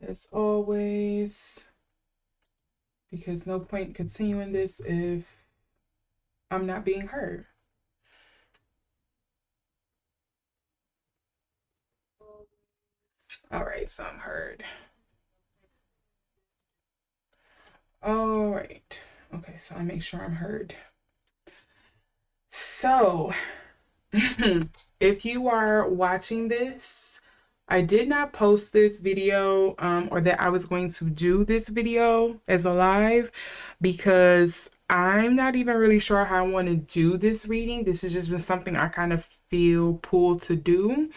as always, because no point continuing this if I'm not being heard. All right, so I'm heard. All right. Okay, so I make sure I'm heard. So, if you are watching this, I did not post this video or that I was going to do this video as a live because I'm not even really sure how I want to do this reading. This has just been something I kind of feel pulled to do.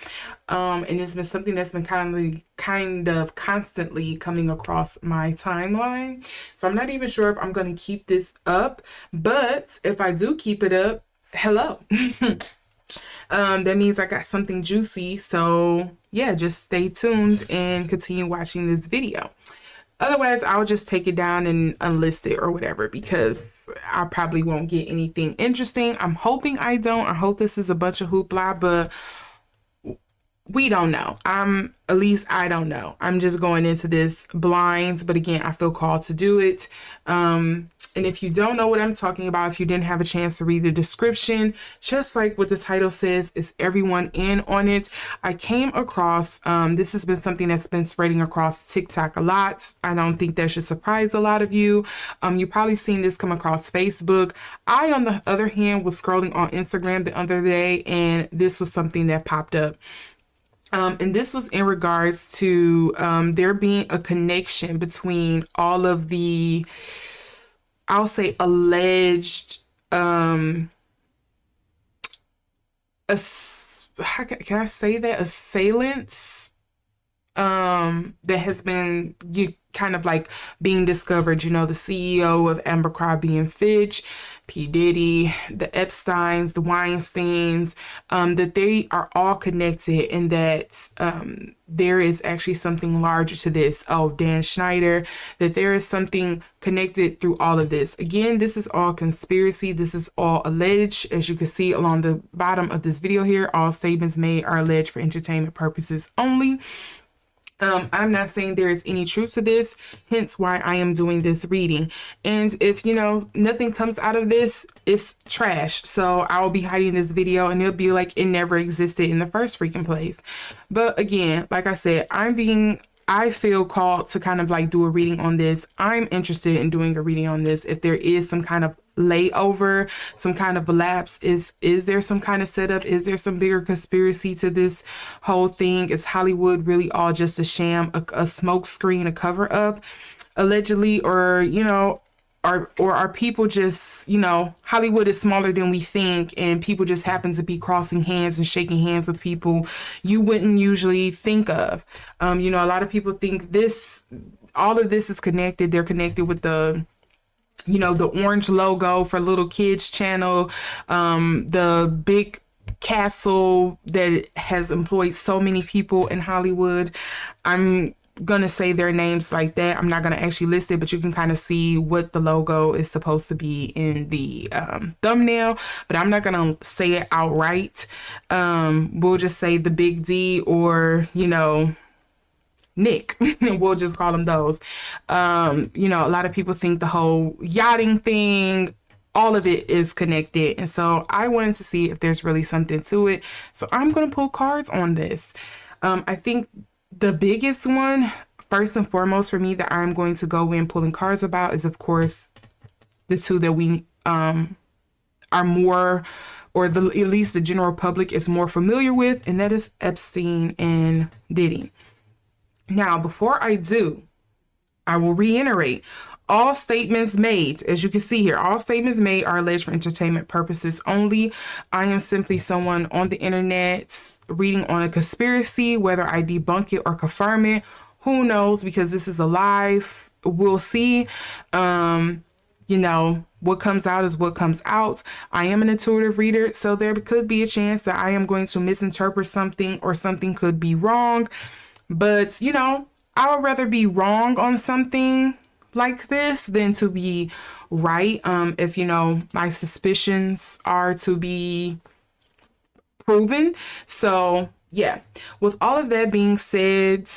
And it's been something that's been kind of constantly coming across my timeline. So I'm not even sure if I'm going to keep this up, but if I do keep it up, hello. That means I got something juicy. So yeah, just stay tuned and continue watching this video. Otherwise, I'll just take it down and unlist it or whatever because I probably won't get anything interesting. I'm hoping I don't. I hope this is a bunch of hoopla, but we don't know. At least I don't know. I'm just going into this blind, but again, I feel called to do it. And if you don't know what I'm talking about, if you didn't have a chance to read the description, just like what the title says, is everyone in on it? I came across, this has been something that's been spreading across TikTok a lot. I don't think that should surprise a lot of you. You probably seen this come across Facebook. I, on the other hand, was scrolling on Instagram the other day, and this was something that popped up. And this was in regards to there being a connection between all of the, I'll say, alleged, how can I say that? Assailants that has been kind of like being discovered. You know, the CEO of Crowley and Fitch, P. Diddy, the Epsteins, the Weinsteins, that they are all connected, and that there is actually something larger to this. Oh, Dan Schneider, that there is something connected through all of this. Again, this is all conspiracy. This is all alleged. As you can see along the bottom of this video here, all statements made are alleged for entertainment purposes only. I'm not saying there is any truth to this, hence why I am doing this reading. And if, you know, nothing comes out of this, it's trash. So I will be hiding this video and it'll be like it never existed in the first freaking place. But again, like I said, I feel called to kind of like do a reading on this. I'm interested in doing a reading on this. If there is some kind of layover, some kind of lapse, is there some kind of setup? Is there some bigger conspiracy to this whole thing? Is Hollywood really all just a sham, a smoke screen, a cover up, allegedly? Or, you know, or are people just, you know, Hollywood is smaller than we think, and people just happen to be crossing hands and shaking hands with people you wouldn't usually think of. You know, a lot of people think all of this is connected. They're connected with the, you know, the orange logo for little kids channel, the big castle that has employed so many people in Hollywood. I'm gonna say their names like that. I'm not gonna actually list it, but you can kind of see what the logo is supposed to be in the thumbnail, but I'm not gonna say it outright. We'll just say the big D, or, you know, Nick. We'll just call them those. You know, a lot of people think the whole yachting thing, all of it is connected. And so I wanted to see if there's really something to it. So I'm going to pull cards on this. I think the biggest one, first and foremost for me, that I'm going to go in pulling cards about is, of course, the two that we are more, or at least the general public is more familiar with, and that is Epstein and Diddy. Now, before I do, I will reiterate, all statements made, as you can see here, all statements made are alleged for entertainment purposes only. I am simply someone on the internet reading on a conspiracy. Whether I debunk it or confirm it, who knows, because this is a live. We'll see. You know, what comes out is what comes out. I am an intuitive reader, so there could be a chance that I am going to misinterpret something, or something could be wrong. But, you know, I would rather be wrong on something like this than to be right. If, you know, my suspicions are to be proven. So, yeah, with all of that being said,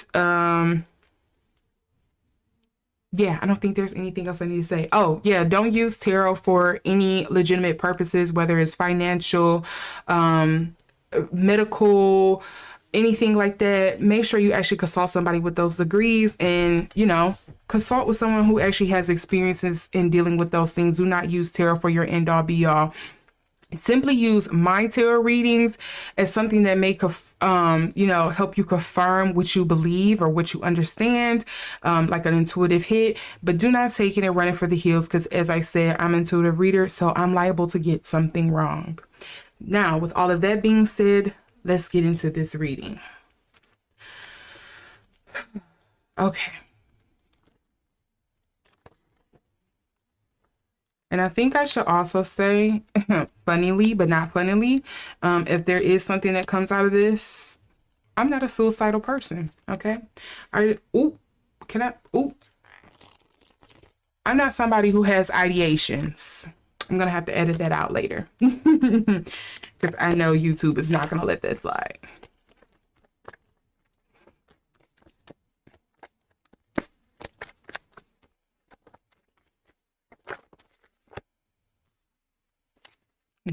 Yeah, I don't think there's anything else I need to say. Oh, yeah, don't use tarot for any legitimate purposes, whether it's financial, medical, anything like that. Make sure you actually consult somebody with those degrees and, consult with someone who actually has experiences in dealing with those things. Do not use tarot for your end all be all. Simply use my tarot readings as something that may help you confirm what you believe or what you understand, like an intuitive hit. But do not take it and run it for the hills, because as I said, I'm an intuitive reader, so I'm liable to get something wrong. Now, with all of that being said, let's get into this reading. Okay. And I think I should also say, funnily, but not funnily, if there is something that comes out of this, I'm not a suicidal person, okay? I'm not somebody who has ideations. I'm going to have to edit that out later. Because I know YouTube is not going to let that slide.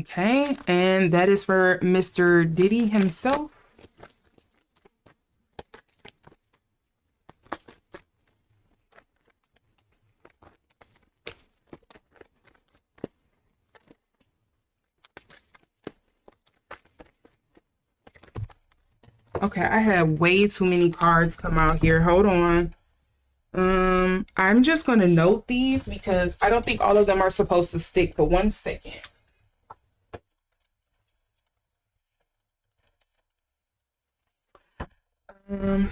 Okay, and that is for Mr. Diddy himself. Okay, I have way too many cards come out here. Hold on. I'm just going to note these because I don't think all of them are supposed to stick for 1 second.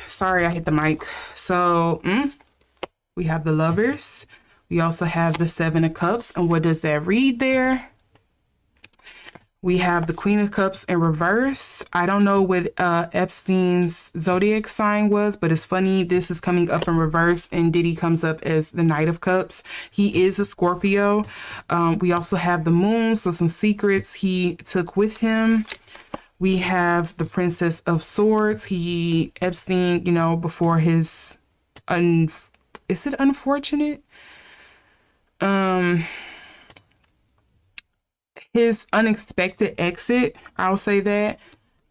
Sorry, I hit the mic. So, we have the Lovers. We also have the Seven of Cups. And what does that read there? We have the Queen of Cups in reverse. I don't know what Epstein's zodiac sign was, but it's funny. This is coming up in reverse, and Diddy comes up as the Knight of Cups. He is a Scorpio. We also have the Moon, so some secrets he took with him. We have the Princess of Swords. Epstein, before his, is it unfortunate? His unexpected exit, I'll say that,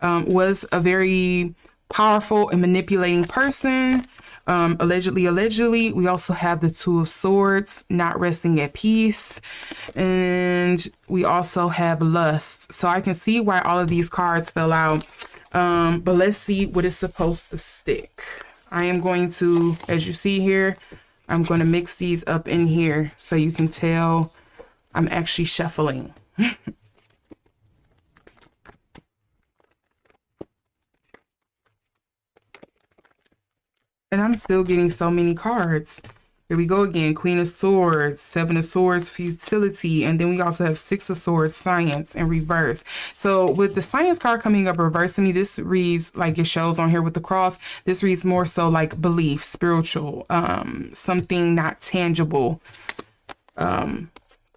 was a very powerful and manipulating person. Allegedly. We also have the Two of Swords, not resting at peace. And we also have Lust. So I can see why all of these cards fell out. But let's see what is supposed to stick. I am going to, as you see here, I'm going to mix these up in here so you can tell I'm actually shuffling. And I'm still getting so many cards. Here we go again. Queen of Swords, Seven of Swords, Futility. And then we also have Six of Swords, Science in reverse. So with the Science card coming up reverse to me, this reads like it shows on here with the cross. This reads more so like belief, spiritual, something not tangible,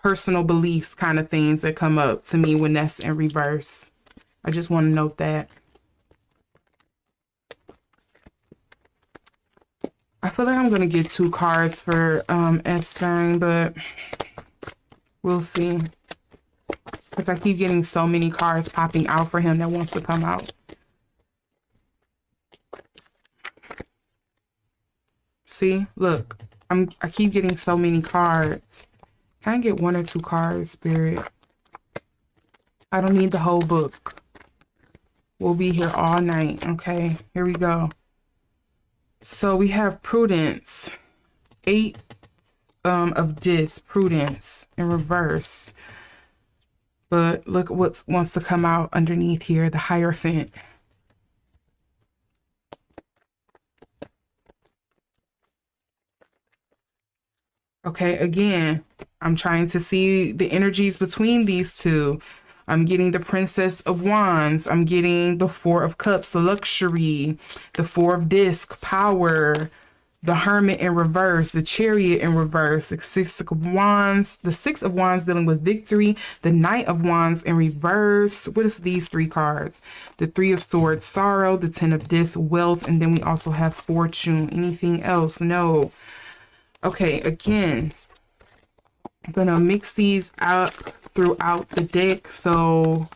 personal beliefs kind of things that come up to me when that's in reverse. I just want to note that. I feel like I'm going to get 2 cards for Epstein, but we'll see. Because I keep getting so many cards popping out for him that wants to come out. See, look, I keep getting so many cards. Can I get 1 or 2 cards, Spirit? I don't need the whole book. We'll be here all night. Okay, here we go. So we have Prudence, 8 of Disc, Prudence in reverse. But look what wants to come out underneath here, the Hierophant. Okay, again, I'm trying to see the energies between these two. I'm getting the Princess of Wands. I'm getting the Four of Cups, luxury, the Four of Disc, power, the Hermit in reverse, the Chariot in reverse, the Six of Wands, the Six of Wands dealing with victory, the Knight of Wands in reverse. What is these 3 cards? The Three of Swords, sorrow, the Ten of Disc, wealth, and then we also have fortune. Anything else? No. Okay, again, I'm gonna mix these up throughout the deck so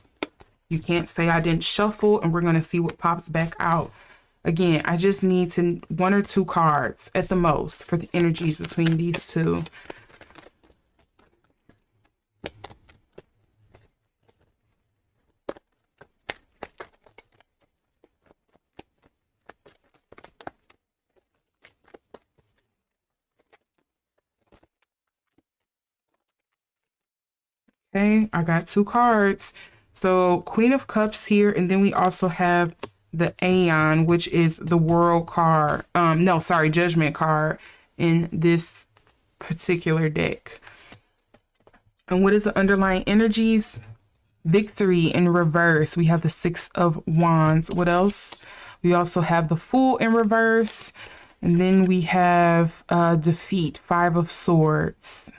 you can't say I didn't shuffle, and we're gonna see what pops back out. Again, I just need to one or two cards at the most for the energies between these two. Okay, I got two cards. So Queen of Cups here, and then we also have the Aeon, which is the World card. No, sorry, Judgment card in this particular deck. And what is the underlying energies? Victory in reverse. We have the Six of Wands. What else? We also have the Fool in reverse. And then we have defeat, Five of Swords.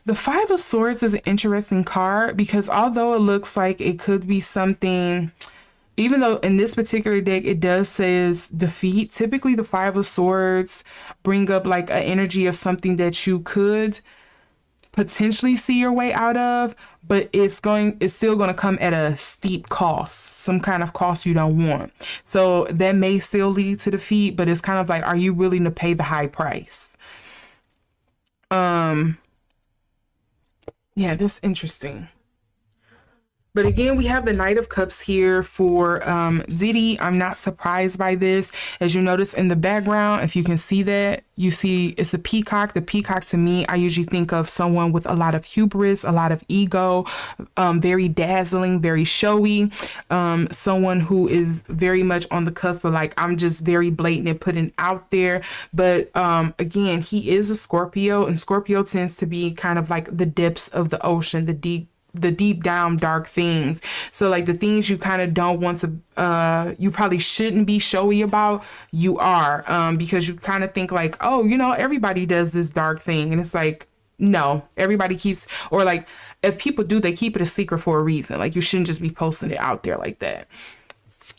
The Five of Swords is an interesting card because although it looks like it could be something, even though in this particular deck it does says defeat, typically the Five of Swords bring up like an energy of something that you could potentially see your way out of, but it's still going to come at a steep cost, some kind of cost you don't want. So that may still lead to defeat, but it's kind of like, are you willing to pay the high price? Yeah, that's interesting. But again, we have the Knight of Cups here for Diddy. I'm not surprised by this. As you notice in the background, if you can see that, you see it's a peacock. The peacock to me, I usually think of someone with a lot of hubris, a lot of ego, very dazzling, very showy, someone who is very much on the cusp of like, I'm just very blatant and putting out there. But again, he is a Scorpio, and Scorpio tends to be kind of like the depths of the ocean, the deep down dark things. So like the things you kind of don't want to you probably shouldn't be showy about, you are, because you kind of think like, oh, you know, everybody does this dark thing, and it's like, no, everybody keeps, or like if people do, they keep it a secret for a reason. Like you shouldn't just be posting it out there like that.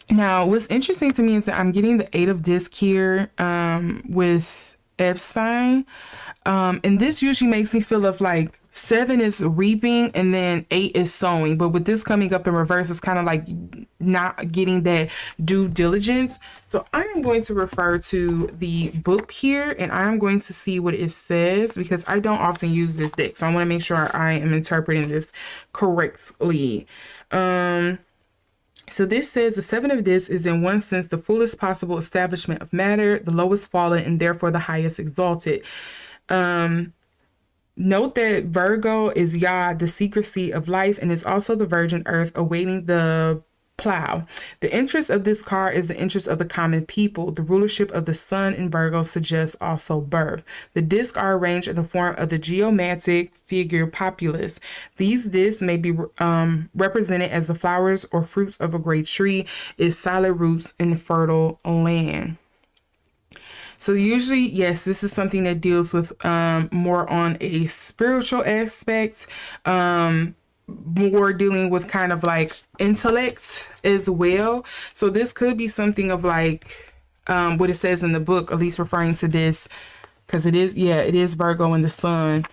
Now what's interesting to me is that I'm getting the Eight of Disc here with Epstein, and this usually makes me feel of like 7 is reaping and then 8 is sowing. But with this coming up in reverse, it's kind of like not getting that due diligence. So I am going to refer to the book here and I'm going to see what it says because I don't often use this deck. So I want to make sure I am interpreting this correctly. So this says the Seven of Discs is in one sense the fullest possible establishment of matter, the lowest fallen, and therefore the highest exalted. Note that Virgo is Yah, the secrecy of life, and is also the virgin earth awaiting the plow. The interest of this card is the interest of the common people. The rulership of the sun in Virgo suggests also birth. The discs are arranged in the form of the geomantic figure populace. These discs may be represented as the flowers or fruits of a great tree, its solid roots in fertile land. So usually, yes, this is something that deals with more on a spiritual aspect, more dealing with kind of like intellect as well. So this could be something of like what it says in the book, at least referring to this, because it is Virgo and the sun.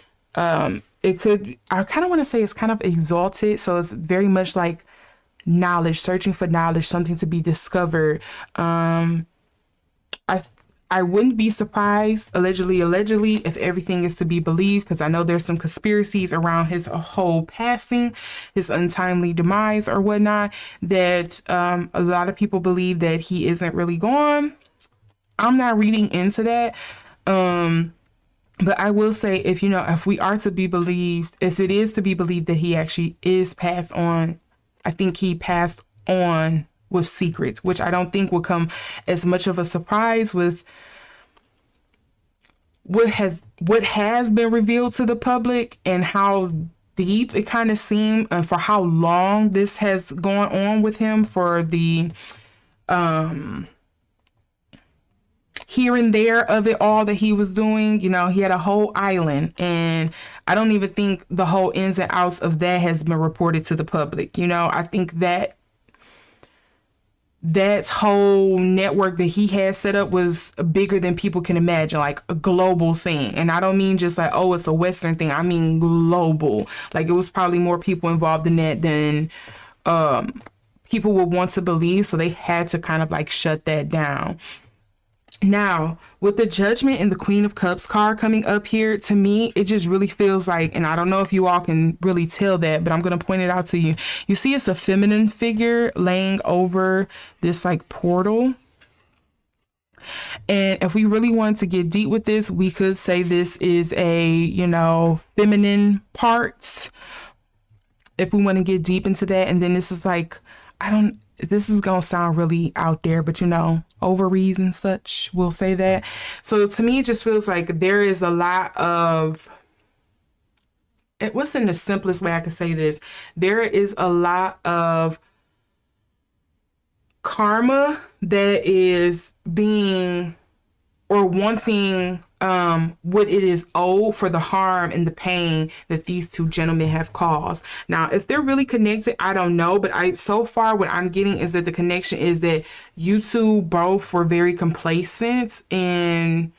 It could, I kind of want to say it's kind of exalted. So it's very much like knowledge, searching for knowledge, something to be discovered. I wouldn't be surprised, allegedly, if everything is to be believed, because I know there's some conspiracies around his whole passing, his untimely demise or whatnot, that a lot of people believe that he isn't really gone. I'm not reading into that. But I will say, if we are to be believed, if it is to be believed that he actually is passed on, I think he passed on with secrets, which I don't think will come as much of a surprise with what has been revealed to the public and how deep it kind of seemed, and for how long this has gone on with him, for the here and there of it all that he was doing. He had a whole island, and I don't even think the whole ins and outs of that has been reported to the public. I think that that whole network that he had set up was bigger than people can imagine, like a global thing. And I don't mean just like, oh, it's a Western thing. I mean global. Like it was probably more people involved in that than people would want to believe. So they had to kind of like shut that down. Now, with the Judgment and the Queen of Cups card coming up here, to me, it just really feels like, and I don't know if you all can really tell that, but I'm going to point it out to you. You see, it's a feminine figure laying over this like portal. And if we really want to get deep with this, we could say this is a, you know, feminine parts. If we want to get deep into that. And then this is like, this is going to sound really out there, but you know, ovaries and such, we'll say that. So to me, it just feels like there is a lot of, what's in the simplest way I could say this? There is a lot of karma that is being or wanting what it is owed for the harm and the pain that these two gentlemen have caused. Now, if they're really connected, I don't know, but so far what I'm getting is that the connection is that you two both were very complacent and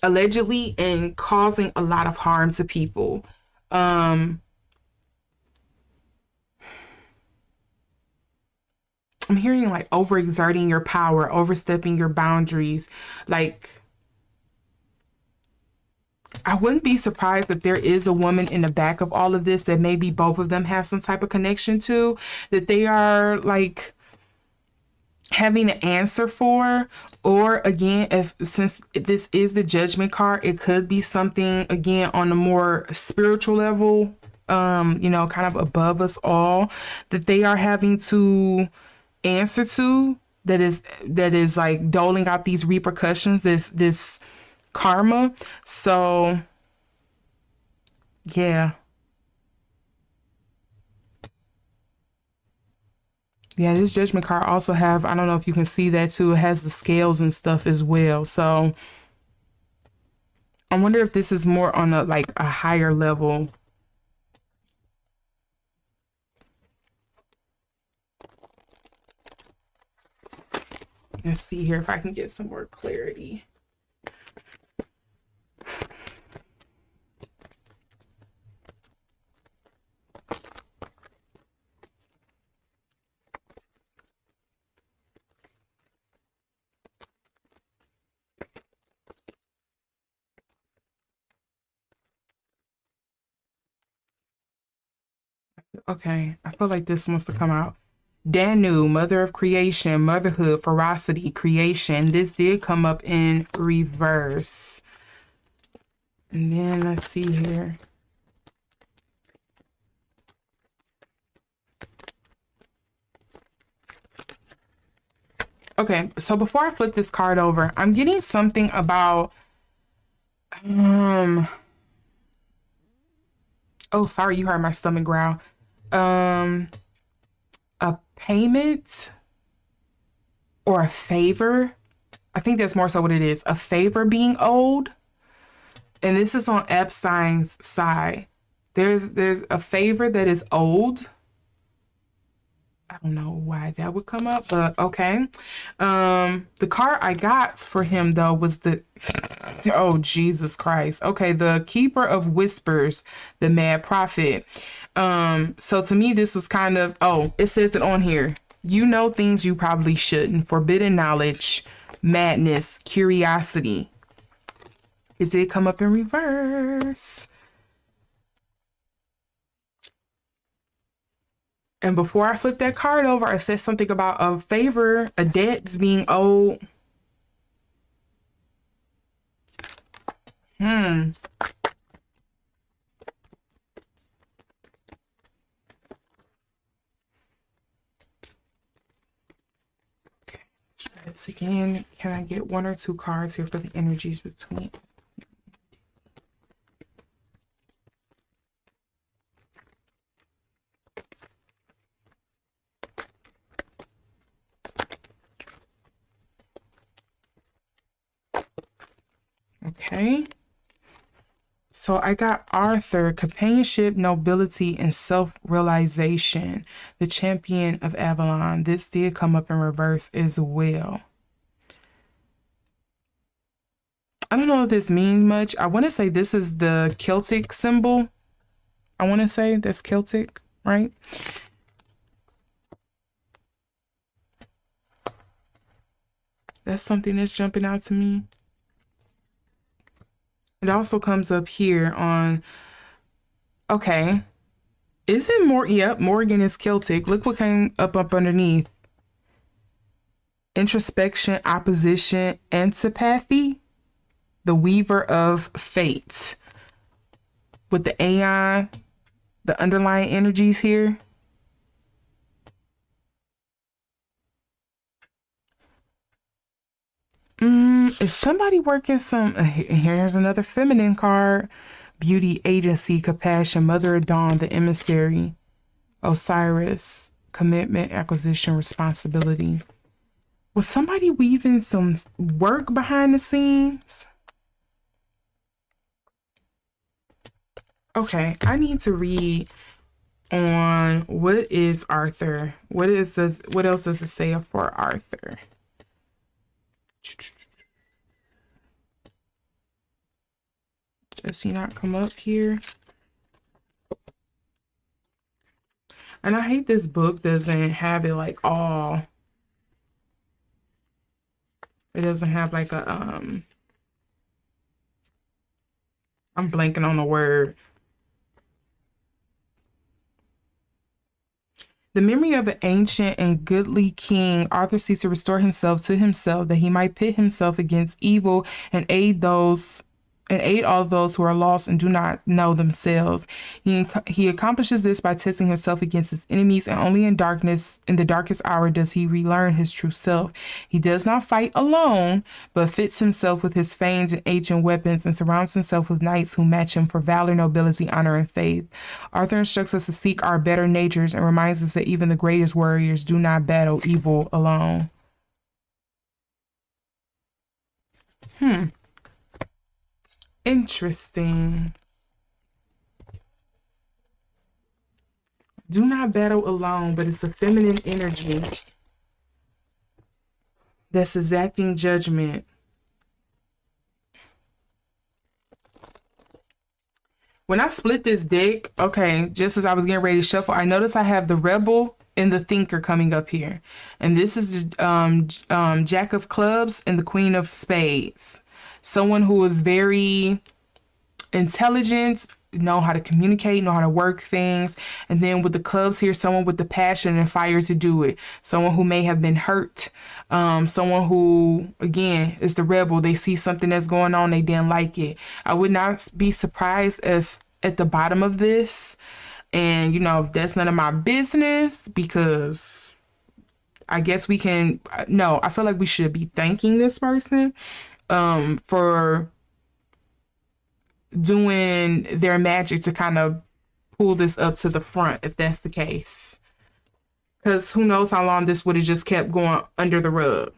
allegedly and causing a lot of harm to people. I'm hearing like overexerting your power, overstepping your boundaries. Like, I wouldn't be surprised if there is a woman in the back of all of this that maybe both of them have some type of connection to, that they are like having an answer for. Or again, since this is the Judgment card, it could be something again on a more spiritual level, you know, kind of above us all, that they are having to answer to, that is like doling out these repercussions, this karma. So yeah, this Judgment card also have, I don't know if you can see that too, it has the scales and stuff as well. So I wonder if this is more on a higher level. Let's see here if I can get some more clarity. Okay, I feel like this wants to come out. Danu, mother of creation, motherhood, ferocity, creation. This did come up in reverse. And then let's see here. Okay, so before I flip this card over, I'm getting something about oh, sorry, you heard my stomach growl. A payment or a favor. I think that's more so what it is. A favor being owed. And this is on Epstein's side. There's a favor that is owed. I don't know why that would come up, but okay. The card I got for him though was oh Jesus Christ. Okay, the Keeper of Whispers, the Mad Prophet. So to me this was kind of, it says it on here. You know things you probably shouldn't. Forbidden knowledge, madness, curiosity. It did come up in reverse. And before I flip that card over, I said something about a favor, a debt's being owed. Okay, let's try this again. Can I get one or two cards here for the energies between? Okay. So I got Arthur, companionship, nobility, and self-realization, the champion of Avalon. This did come up in reverse as well. I don't know if this means much. I want to say this is the Celtic symbol. I want to say that's Celtic, right? That's something that's jumping out to me. It also comes up here on, okay. Isn't more, yep, Morgan is Celtic. Look what came up underneath. Introspection, opposition, antipathy. The weaver of fate. With the AI, the underlying energies here. Is somebody working some? Here's another feminine card. Beauty, agency, compassion, mother of dawn, the emissary, Osiris, commitment, acquisition, responsibility. Was somebody weaving some work behind the scenes? Okay, I need to read on what is Arthur. What else does it say for Arthur? Does he not come up here? And I hate this book doesn't have it like all. It doesn't have like a I'm blanking on the word. The memory of an ancient and goodly king, Arthur seeks to restore himself to himself, that he might pit himself against evil and aid all those who are lost and do not know themselves. He accomplishes this by testing himself against his enemies, and only in the darkest hour, does he relearn his true self. He does not fight alone, but fits himself with his fanes and ancient weapons, and surrounds himself with knights who match him for valor, nobility, honor, and faith. Arthur instructs us to seek our better natures and reminds us that even the greatest warriors do not battle evil alone. Interesting. Do not battle alone, but it's a feminine energy that's exacting judgment. When I split this deck, okay, just as I was getting ready to shuffle, I noticed I have the Rebel and the Thinker coming up here. And this is the Jack of Clubs and the Queen of Spades. Someone who is very intelligent, know how to communicate, know how to work things. And then with the clubs here, someone with the passion and fire to do it. Someone who may have been hurt. Someone who, again, is the rebel. They see something that's going on, they didn't like it. I would not be surprised if at the bottom of this, and that's none of my business, because I guess we can, no, I feel like we should be thanking this person for doing their magic to kind of pull this up to the front, if that's the case. Because who knows how long this would have just kept going under the rug.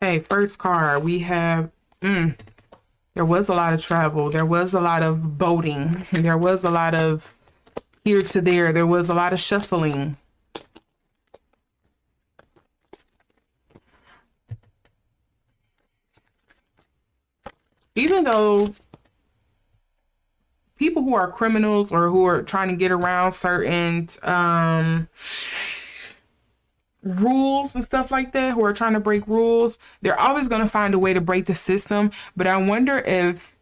Okay, first card, we have, there was a lot of travel. There was a lot of boating. There was a lot of here to there. There was a lot of shuffling. Even though people who are criminals or who are trying to get around certain rules and stuff like that, who are trying to break rules, they're always going to find a way to break the system. But I wonder if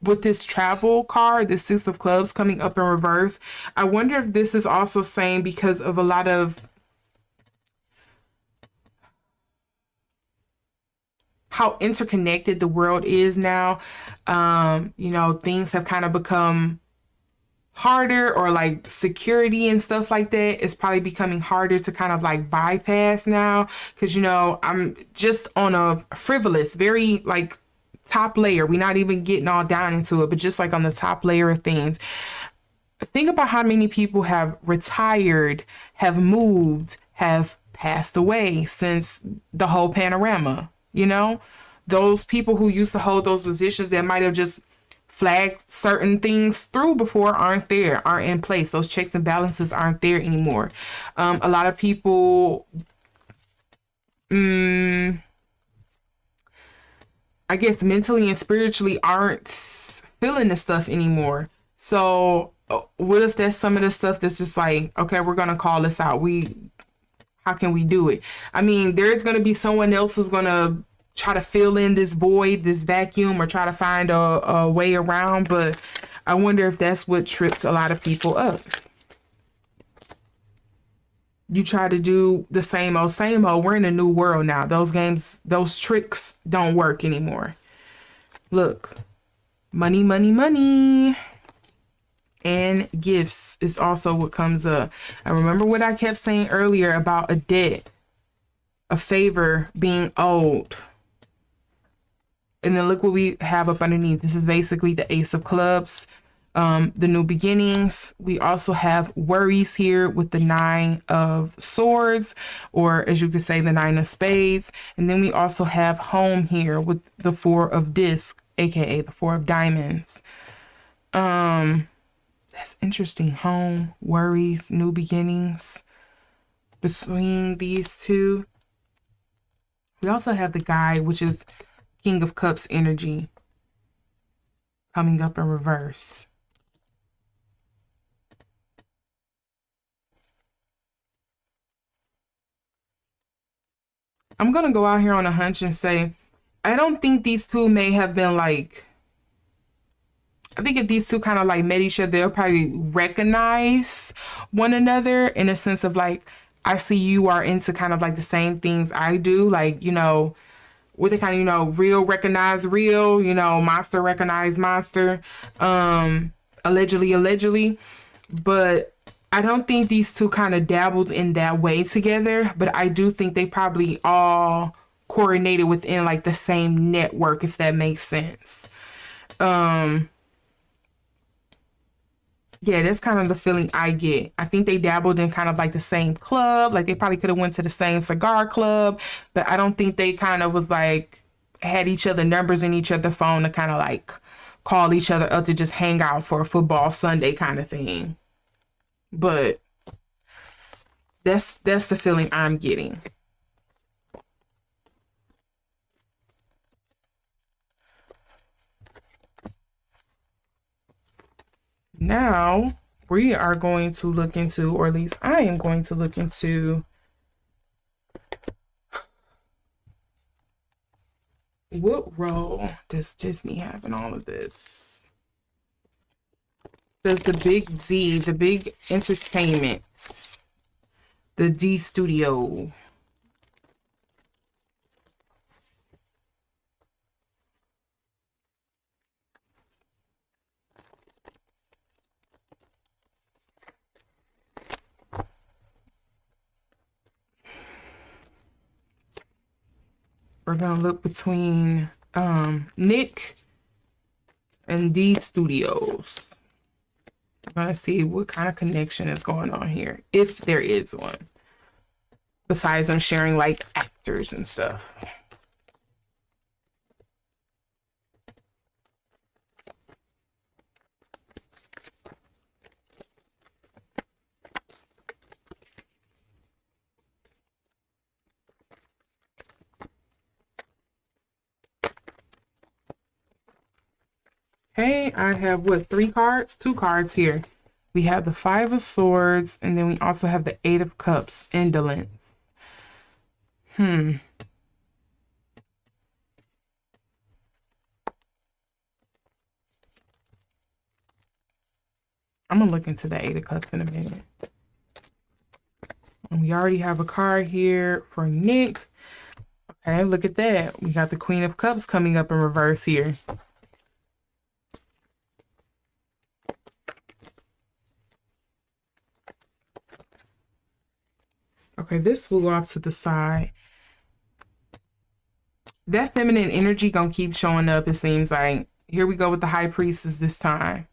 with this travel card, the Six of Clubs coming up in reverse, I wonder if this is also saying because of a lot of how interconnected the world is now. Things have kind of become harder, or like security and stuff like that is probably becoming harder to kind of like bypass now, because I'm just on a frivolous, very like top layer. We're not even getting all down into it, but just like on the top layer of things, Think about how many people have retired, have moved, have passed away since the whole panorama, you know? Those people who used to hold those positions that might have just flagged certain things through before aren't there, aren't in place. Those checks and balances aren't there anymore. A lot of people, I guess, mentally and spiritually aren't feeling the stuff anymore. So, what if there's some of the stuff that's just like, okay, we're gonna call this out. How can we do it? I mean, there's gonna be someone else who's gonna try to fill in this void, this vacuum, or try to find a way around. But I wonder if that's what trips a lot of people up. You try to do the same old, same old. We're in a new world now. Those games, those tricks don't work anymore. Look, money, money, money. And gifts is also what comes up. I remember what I kept saying earlier about a debt, a favor being owed. And then look what we have up underneath. This is basically the Ace of Clubs, the new beginnings. We also have worries here with the Nine of Swords, or as you could say, the Nine of Spades. And then we also have home here with the Four of Discs, aka the Four of Diamonds. That's interesting. Home, worries, new beginnings. Between these two, we also have the Guy, which is King of Cups energy, coming up in reverse. I'm going to go out here on a hunch and say, I don't think these two may have been like, I think if these two kind of like met each other, they'll probably recognize one another in a sense of like, I see you are into kind of like the same things I do. Like, you know, with the kind of, you know, real recognize real, you know, monster recognize monster, allegedly. But I don't think these two kind of dabbled in that way together, but I do think they probably all coordinated within like the same network, if that makes sense. Yeah, that's kind of the feeling I get. I think they dabbled in kind of like the same club, like they probably could have went to the same cigar club, but I don't think they kind of was like had each other numbers in each other phone to kind of like call each other up to just hang out for a football Sunday kind of thing. But that's the feeling I'm getting. Now we are going to look into, or at least I am going to look into, what role does Disney have in all of this? Does the big D, the big entertainment, the D studio. We're gonna look between Nick and D studios. We're gonna see what kind of connection is going on here, if there is one. Besides them sharing like actors and stuff. Okay, I have what, 3 cards? 2 cards here. We have the Five of Swords, and then we also have the Eight of Cups, indolence. I'm gonna look into the Eight of Cups in a minute. And we already have a card here for Nick. Okay, look at that. We got the Queen of Cups coming up in reverse here. Okay, this will go off to the side. That feminine energy gonna keep showing up, it seems like. Here we go with the High Priestess this time.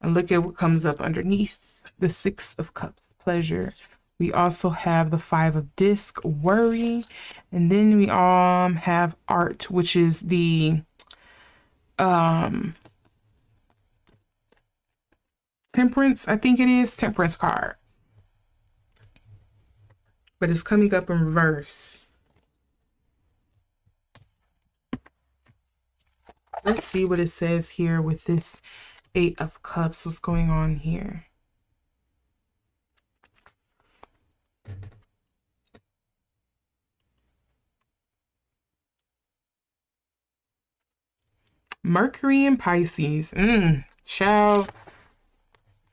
And look at what comes up underneath the Six of Cups, pleasure. We also have the Five of Disc, worry. And then we have art, which is the Temperance, I think it is, Temperance card. But it's coming up in reverse. Let's see what it says here with this Eight of Cups. What's going on here? Mercury and Pisces. Child.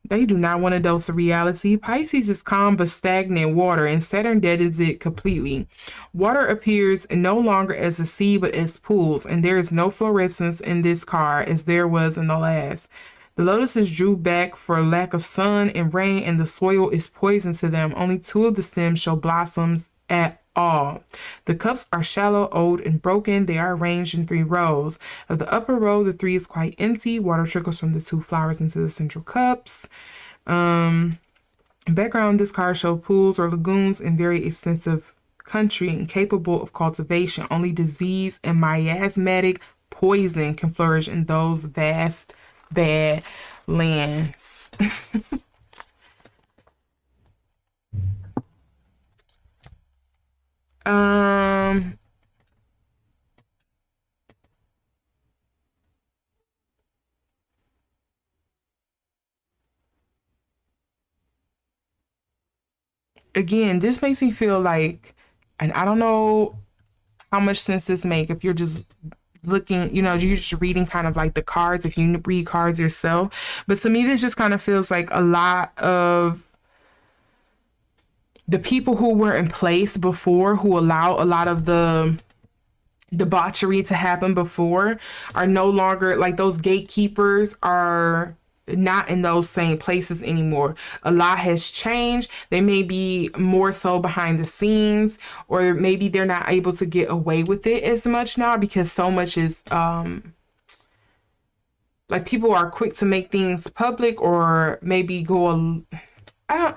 They do not want a dose of reality. Pisces is calm but stagnant water, and Saturn deadens it completely. Water appears no longer as a sea but as pools, and there is no fluorescence in this card as there was in the last. The lotuses drew back for lack of sun and rain, and the soil is poison to them. Only two of the stems show blossoms at all. The cups are shallow, old, and broken. They are arranged in 3 rows. Of the upper row, the 3 is quite empty. Water trickles from the 2 flowers into the central cups. Background, this card shows pools or lagoons in very extensive country incapable of cultivation. Only disease and miasmatic poison can flourish in those vast, bad lands. Again, this makes me feel like, and I don't know how much sense this make if you're just looking, you're just reading kind of like the cards, if you read cards yourself. But to me, this just kind of feels like a lot of the people who were in place before, who allow a lot of the debauchery to happen before, are no longer, like, those gatekeepers are not in those same places anymore. A lot has changed. They may be more so behind the scenes, or maybe they're not able to get away with it as much now because so much is like, people are quick to make things public, or maybe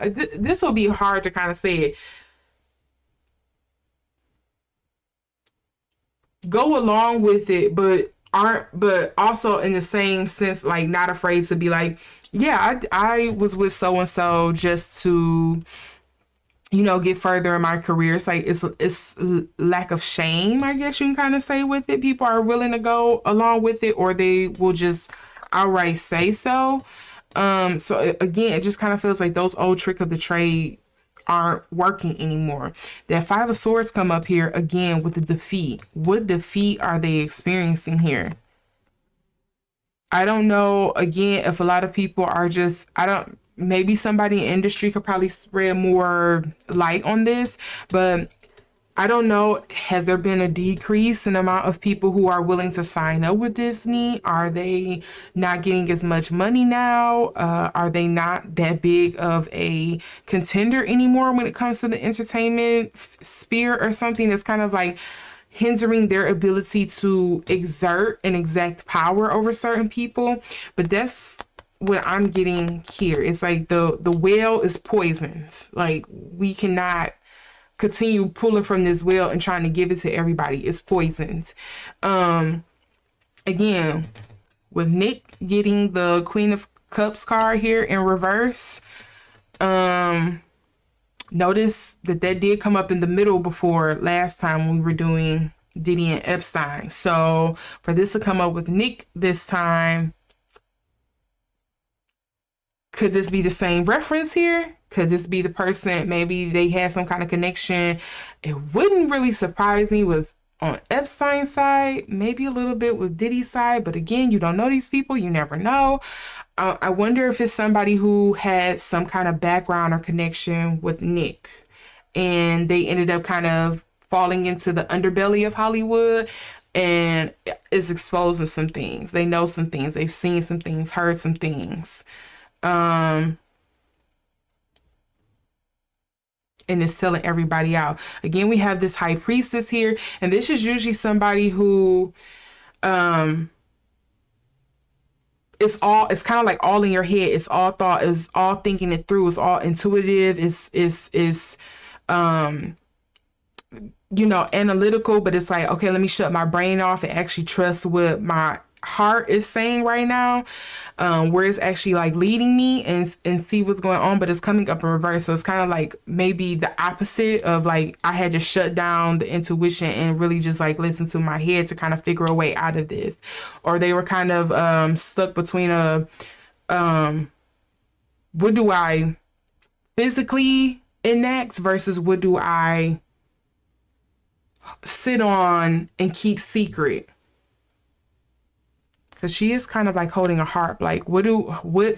this will be hard to kind of say it. Go along with it, but also in the same sense, like, not afraid to be like, yeah, I was with so and so just to get further in my career. It's like, it's lack of shame, I guess you can kind of say, with it. People are willing to go along with it, or they will just outright say so. So again, it just kind of feels like those old trick of the trade aren't working anymore. That Five of Swords come up here again with the defeat. What defeat are they experiencing here? I don't know, again, if a lot of people are just, maybe somebody in industry could probably spread more light on this, but I don't know, has there been a decrease in the amount of people who are willing to sign up with Disney? Are they not getting as much money now? Are they not that big of a contender anymore when it comes to the entertainment sphere, or something that's kind of like hindering their ability to exert and exact power over certain people? But that's what I'm getting here. It's like the well is poisoned. Like, we cannot continue pulling from this well and trying to give it to everybody. It's poisoned. Again, with Nick getting the Queen of Cups card here in reverse, notice that did come up in the middle before last time when we were doing Diddy and Epstein. So for this to come up with Nick this time, could this be the same reference here? Could this be the person, maybe they had some kind of connection? It wouldn't really surprise me with on Epstein's side, maybe a little bit with Diddy's side, but again, you don't know these people, you never know. I wonder if it's somebody who had some kind of background or connection with Nick, and they ended up kind of falling into the underbelly of Hollywood and is exposing some things. They know some things, they've seen some things, heard some things. And it's telling everybody out. Again, we have this High Priestess here, and this is usually somebody who it's kind of like all in your head. It's all thought, it's all thinking it through, it's all intuitive, it's analytical, but it's like, okay, let me shut my brain off and actually trust what my heart is saying right now, where it's actually like leading me, and see what's going on. But it's coming up in reverse, so it's kind of like maybe the opposite of like I had to shut down the intuition and really just like listen to my head to kind of figure a way out of this. Or they were kind of stuck between what do I physically enact versus what do I sit on and keep secret. Because she is kind of like holding a harp, like what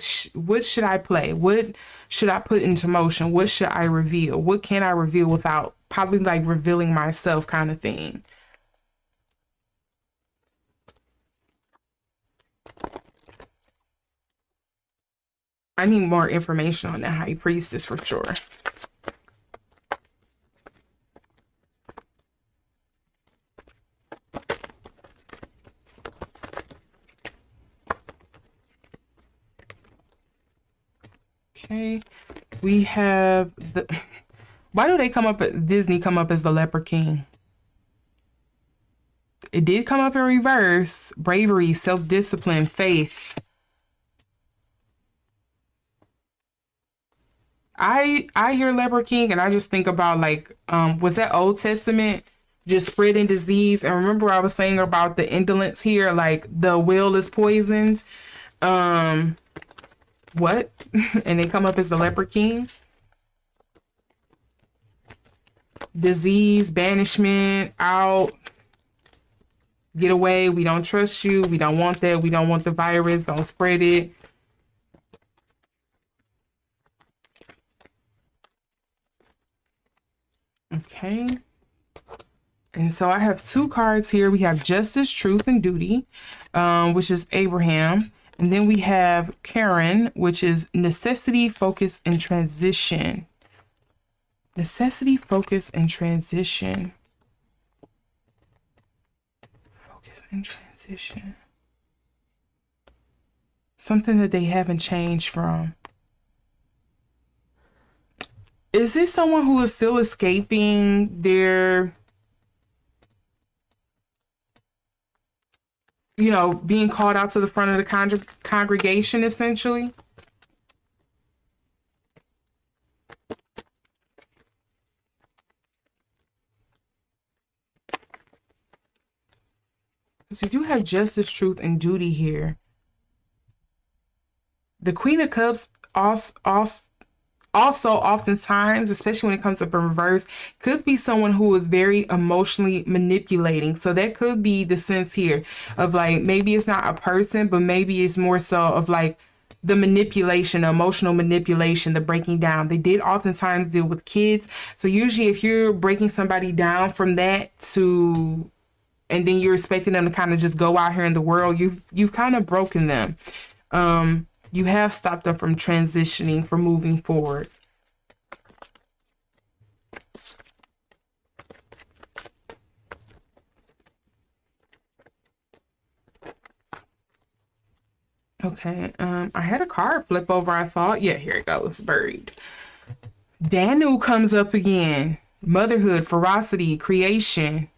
should I play, what should I put into motion, what should I reveal, what can I reveal without probably like revealing myself, kind of thing. I need more information on that high priestess for sure. Okay, we have the. Why do they come up? Disney come up as the Leper King? It did come up in reverse. Bravery, self-discipline, faith. I hear Leper King and I just think about like, was that Old Testament just spreading disease? And remember I was saying about the indolence here, like the will is poisoned. What? And they come up as the Leper King. Disease, banishment, out, get away. We don't trust you. We don't want that. We don't want the virus. Don't spread it. Okay. And so I have two cards here. We have Justice, Truth, and Duty, which is Abraham. And then we have Karen, which is Necessity, Focus, and Transition. Necessity, Focus, and Transition. Focus and transition. Something that they haven't changed from. Is this someone who is still escaping their, being called out to the front of the congregation, essentially? So you do have Justice, Truth, and Duty here. The Queen of Cups also oftentimes, especially when it comes up in reverse, could be someone who is very emotionally manipulating. So that could be the sense here of like, maybe it's not a person, but maybe it's more so of like the manipulation, emotional manipulation, the breaking down. They did oftentimes deal with kids. So usually if you're breaking somebody down from that to, and then you're expecting them to kind of just go out here in the world, you've kind of broken them. You have stopped them from transitioning, from moving forward. Okay, I had a card flip over, I thought. Yeah, here it goes, buried. Danu comes up again. Motherhood, ferocity, creation.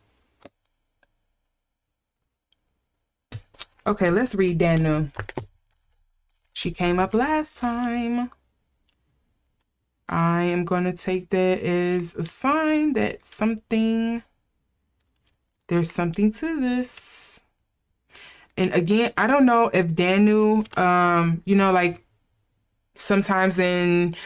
Okay, let's read Danu. She came up last time. I am going to take that as a sign that there's something to this. And again, I don't know if Danu, like sometimes in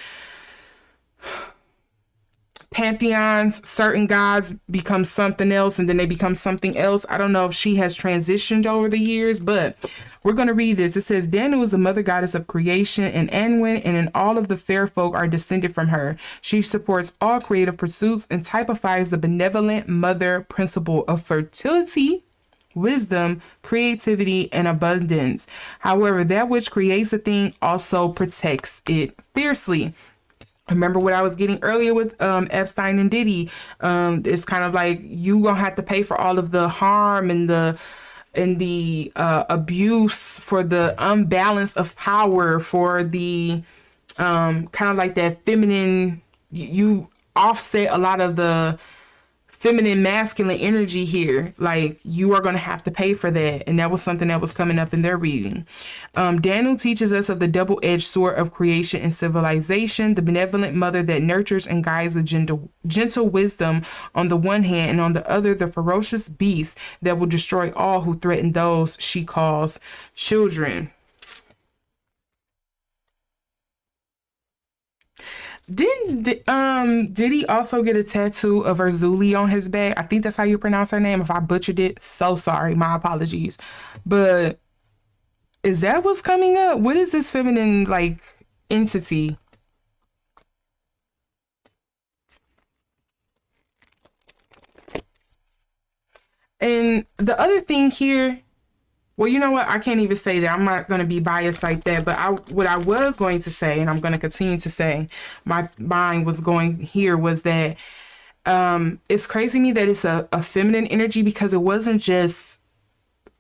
pantheons, certain gods become something else and then they become something else. I don't know if she has transitioned over the years, but we're going to read this. It says, Danu is the mother goddess of creation and Anwin, and all of the fair folk are descended from her. She supports all creative pursuits and typifies the benevolent mother principle of fertility, wisdom, creativity, and abundance. However, that which creates a thing also protects it fiercely. Remember what I was getting earlier with Epstein and Diddy. It's kind of like you gonna have to pay for all of the harm and the and the abuse, for the unbalance of power, for the kind of like that feminine, you offset a lot of the feminine masculine energy here. Like, you are going to have to pay for that, and that was something that was coming up in their reading. Daniel teaches us of the double-edged sword of creation and civilization, the benevolent mother that nurtures and guides with gentle wisdom on the one hand, and on the other the ferocious beast that will destroy all who threaten those she calls Did he also get a tattoo of Urzuli on his back? I think that's how you pronounce her name. If I butchered it, so sorry. My apologies. But is that what's coming up? What is this feminine like entity? And the other thing here, well, you know what? I can't even say that. I'm not going to be biased like that. But what I was going to say, and I'm going to continue to say, my mind was going here, was that it's crazy to me that it's a feminine energy, because it wasn't just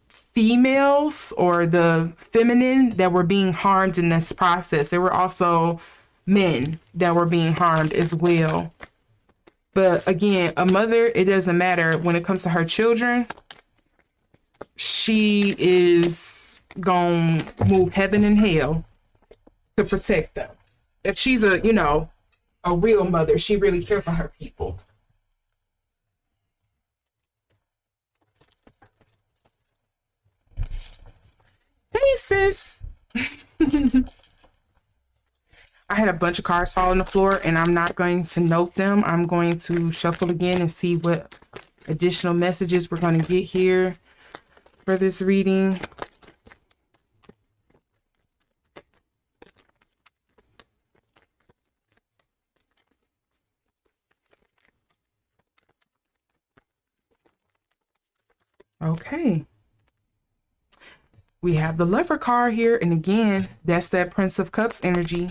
females or the feminine that were being harmed in this process. There were also men that were being harmed as well. But again, a mother, it doesn't matter when it comes to her children. She is gonna move heaven and hell to protect them. If she's a real mother, she really cares for her people. Hey, sis. I had a bunch of cards fall on the floor, and I'm not going to note them. I'm going to shuffle again and see what additional messages we're going to get here for this reading. Okay. We have the Lover card here, and again, that's that Prince of Cups energy.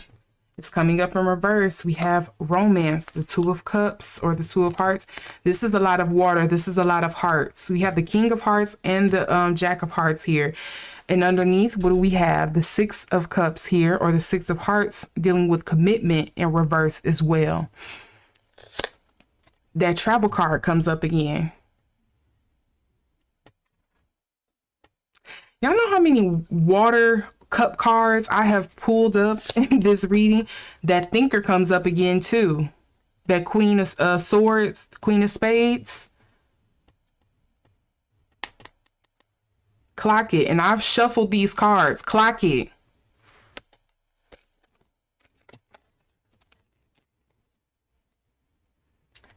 It's coming up in reverse. We have romance, the Two of Cups or the Two of Hearts. This is a lot of water. This is a lot of hearts. We have the King of Hearts and the Jack of Hearts here. And underneath, what do we have? The Six of Cups here, or the Six of Hearts, dealing with commitment in reverse as well. That Travel card comes up again. Y'all know how many water cup cards I have pulled up in this reading? That Thinker comes up again too. That Queen of Swords, Queen of Spades. Clock it. And I've shuffled these cards. Clock it.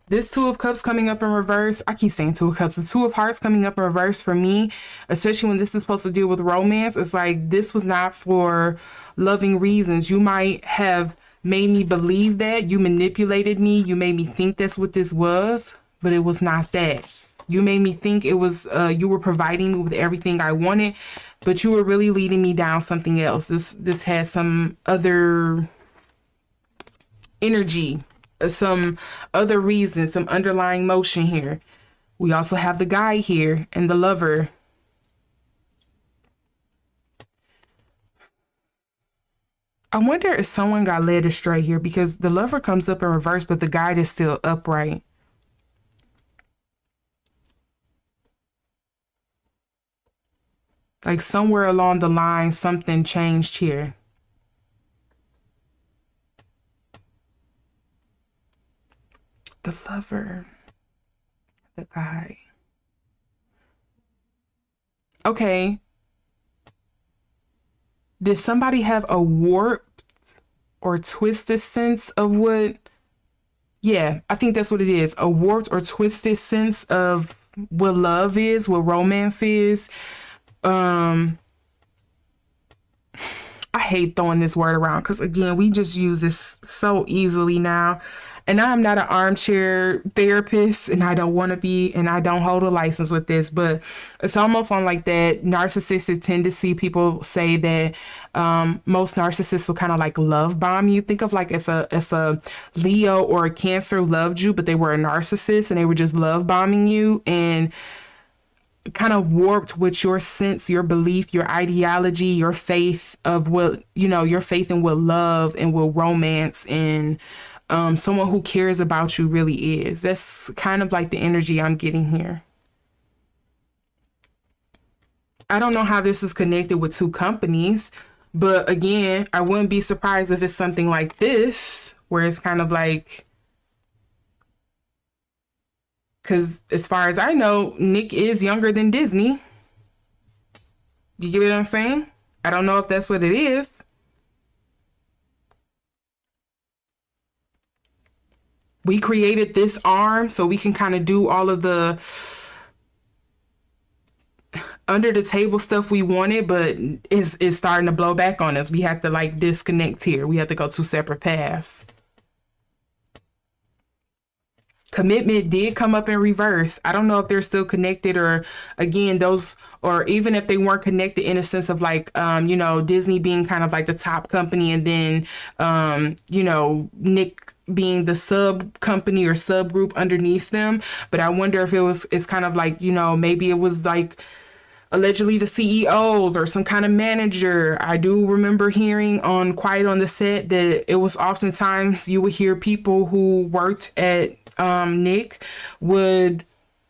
This Two of Cups coming up in reverse. I keep saying Two of Cups. The Two of Hearts coming up in reverse for me, especially when this is supposed to deal with romance. It's like, this was not for loving reasons. You might have made me believe that. You manipulated me. You made me think that's what this was, but it was not that. You made me think it was, you were providing me with everything I wanted, but you were really leading me down something else. This has some other energy, some other reason, some underlying motion here. We also have the Guy here and the Lover. I wonder if someone got led astray here, because the Lover comes up in reverse, but the Guy is still upright. Like, somewhere along the line, something changed here. The Lover, the Guy. Okay. Did somebody have a warped or twisted sense of what? Yeah, I think that's what it is. A warped or twisted sense of what love is, what romance is. I hate throwing this word around, because again, we just use this so easily now. And I'm not an armchair therapist, and I don't want to be, and I don't hold a license with this, but it's almost on like that narcissistic tendency. People say that most narcissists will kind of like love bomb you. Think of like if a Leo or a Cancer loved you, but they were a narcissist and they were just love bombing you. And kind of warped with your sense, your belief, your ideology, your faith of what, your faith in what love and what romance and someone who cares about you really is. That's kind of like the energy I'm getting here. I don't know how this is connected with two companies, but again, I wouldn't be surprised if it's something like this, where it's kind of like, because as far as I know, Nick is younger than Disney. You get what I'm saying? I don't know if that's what it is. We created this arm so we can kind of do all of the under the table stuff we wanted, but it's starting to blow back on us. We have to like disconnect here. We have to go two separate paths. Commitment did come up in reverse. I don't know if they're still connected, or again, those, or even if they weren't connected in a sense of like, Disney being kind of like the top company, and then, Nick being the sub company or subgroup underneath them. But I wonder if it's kind of like, maybe it was like allegedly the CEOs or some kind of manager. I do remember hearing on Quiet on the Set that it was oftentimes you would hear people who worked at Nick would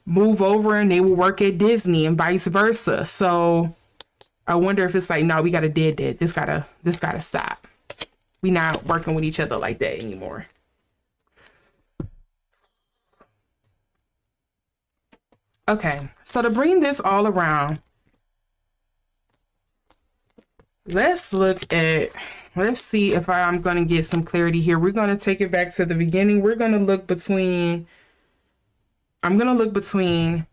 move over and they would work at Disney and vice versa. So I wonder if it's like, no, we gotta dead. This gotta stop. We not working with each other like that anymore. Okay, so to bring this all around, let's see if I'm going to get some clarity here. We're going to take it back to the beginning. We're going to look between, I'm going to look between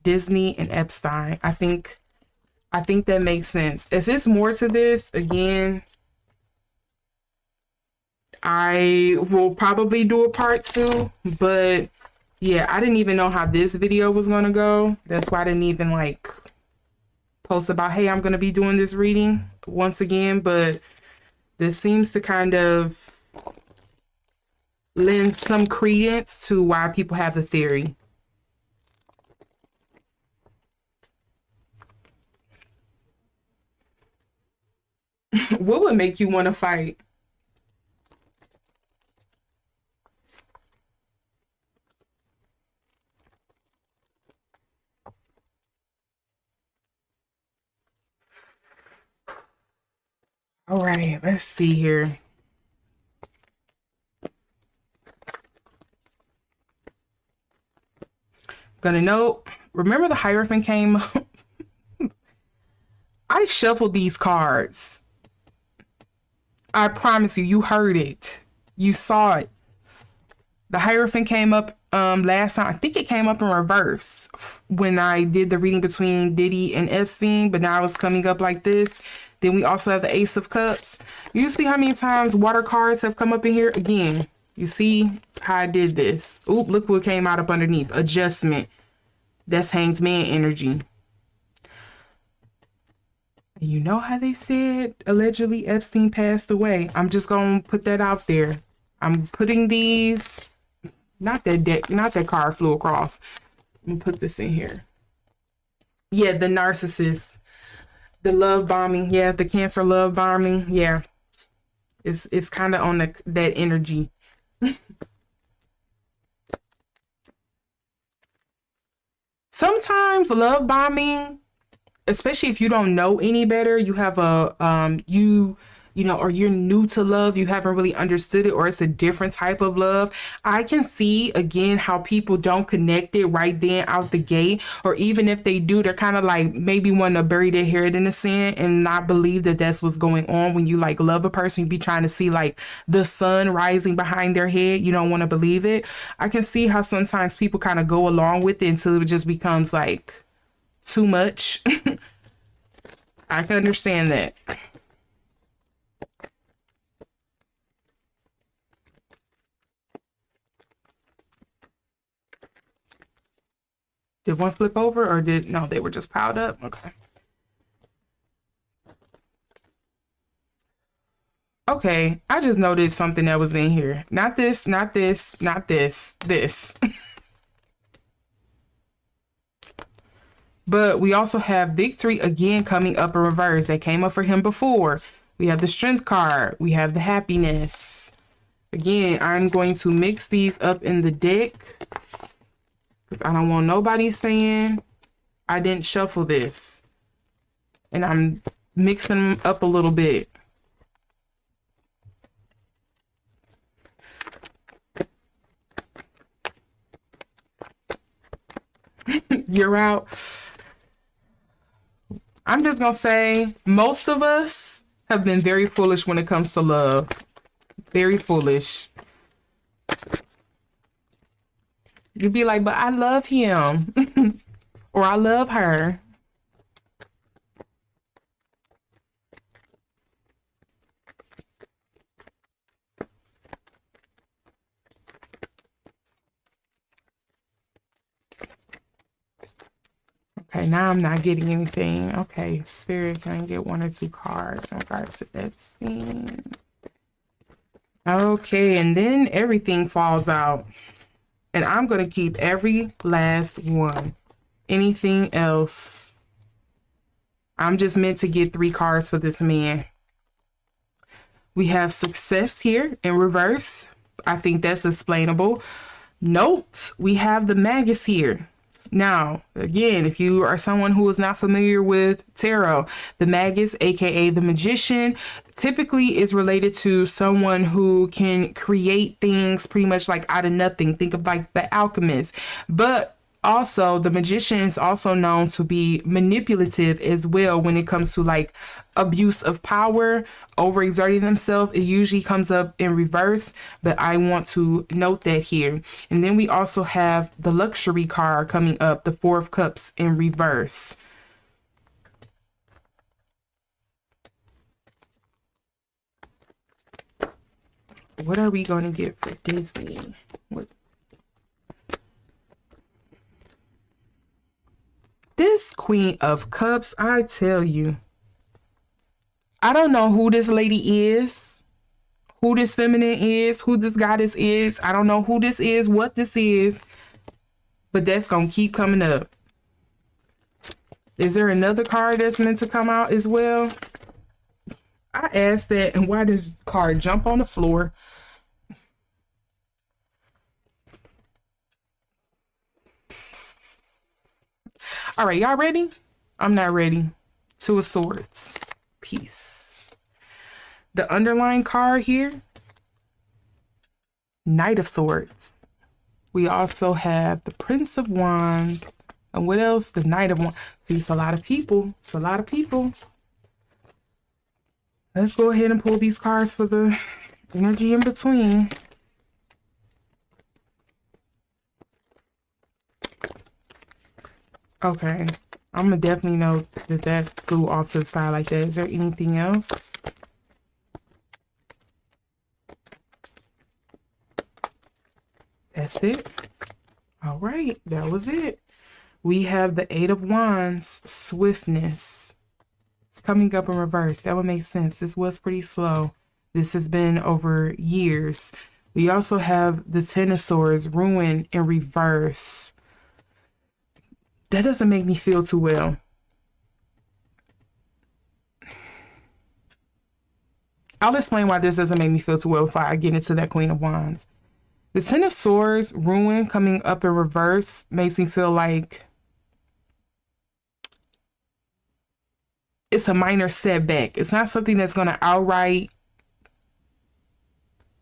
Disney and Epstein. I think that makes sense. If it's more to this, again, I will probably do a part 2, but yeah, I didn't even know how this video was going to go. That's why I didn't even like post about, hey, I'm going to be doing this reading once again, but this seems to kind of lend some credence to why people have the theory. What would make you want to fight? All right, let's see here. Gonna note, remember the Hierophant came up? I shuffled these cards. I promise you, you heard it. You saw it. The Hierophant came up last time. I think it came up in reverse when I did the reading between Diddy and Epstein, but now it's coming up like this. Then we also have the Ace of Cups. You see how many times water cards have come up in here? Again, you see how I did this. Oop, look what came out up underneath. Adjustment. That's Hanged Man energy. You know how they said allegedly Epstein passed away. I'm just going to put that out there. I'm putting these, not that deck, not that card flew across. Let me put this in here. Yeah, the narcissist. The love bombing, yeah, the Cancer love bombing, yeah. It's kind of on that energy. Sometimes love bombing, especially if you don't know any better, you have a or you're new to love, you haven't really understood it, or it's a different type of love. I can see again how people don't connect it right then out the gate, or even if they do, they're kind of like maybe want to bury their head in the sand and not believe that that's what's going on. When you like love a person, you be trying to see like the sun rising behind their head. You don't want to believe it. I can see how sometimes people kind of go along with it until it just becomes like too much. I can understand that. Did one flip over or no, they were just piled up? Okay. Okay, I just noticed something that was in here. Not this, not this, not this, this. But we also have victory again coming up in reverse. That came up for him before. We have the strength card. We have the happiness. Again, I'm going to mix these up in the deck, because I don't want nobody saying I didn't shuffle this. And I'm mixing them up a little bit. You're out. I'm just going to say most of us have been very foolish when it comes to love. Very foolish. You'd be like, but I love him. Or I love her. Okay, now I'm not getting anything. Okay, Spirit, can I get 1 or 2 cards in regards to Epstein? Okay, and then everything falls out. And I'm going to keep every last one. Anything else? I'm just meant to get 3 cards for this man. We have success here in reverse. I think that's explainable. Note, we have the magus here. Now, again, if you are someone who is not familiar with tarot, the magus, aka the magician, typically is related to someone who can create things pretty much like out of nothing. Think of like the alchemist. But also, the magician is also known to be manipulative as well when it comes to like abuse of power, overexerting themselves. It usually comes up in reverse, but I want to note that here. And then we also have the luxury card coming up, the 4 of Cups in reverse. What are we going to get for Disney? This Queen of Cups, I tell you, I don't know who this lady is, who this feminine is, who this goddess is. I don't know who this is, what this is, but that's going to keep coming up. Is there another card that's meant to come out as well? I asked that, and why does card jump on the floor? All right, y'all ready? I'm not ready. 2 of Swords. Peace. The underlying card here, Knight of Swords. We also have the Prince of Wands. And what else? The Knight of Wands. See, it's a lot of people. It's a lot of people. Let's go ahead and pull these cards for the energy in between. Okay, I'm gonna definitely note that that flew off to the side like that. Is there anything else? That's it. All right, that was it. We have the 8 of Wands, swiftness. It's coming up in reverse. That would make sense. This was pretty slow. This has been over years. We also have the 10 of Swords, ruin in reverse. That doesn't make me feel too well. I'll explain why this doesn't make me feel too well if I get into that Queen of Wands. The 10 of Swords, ruin, coming up in reverse makes me feel like it's a minor setback. It's not something that's going to outright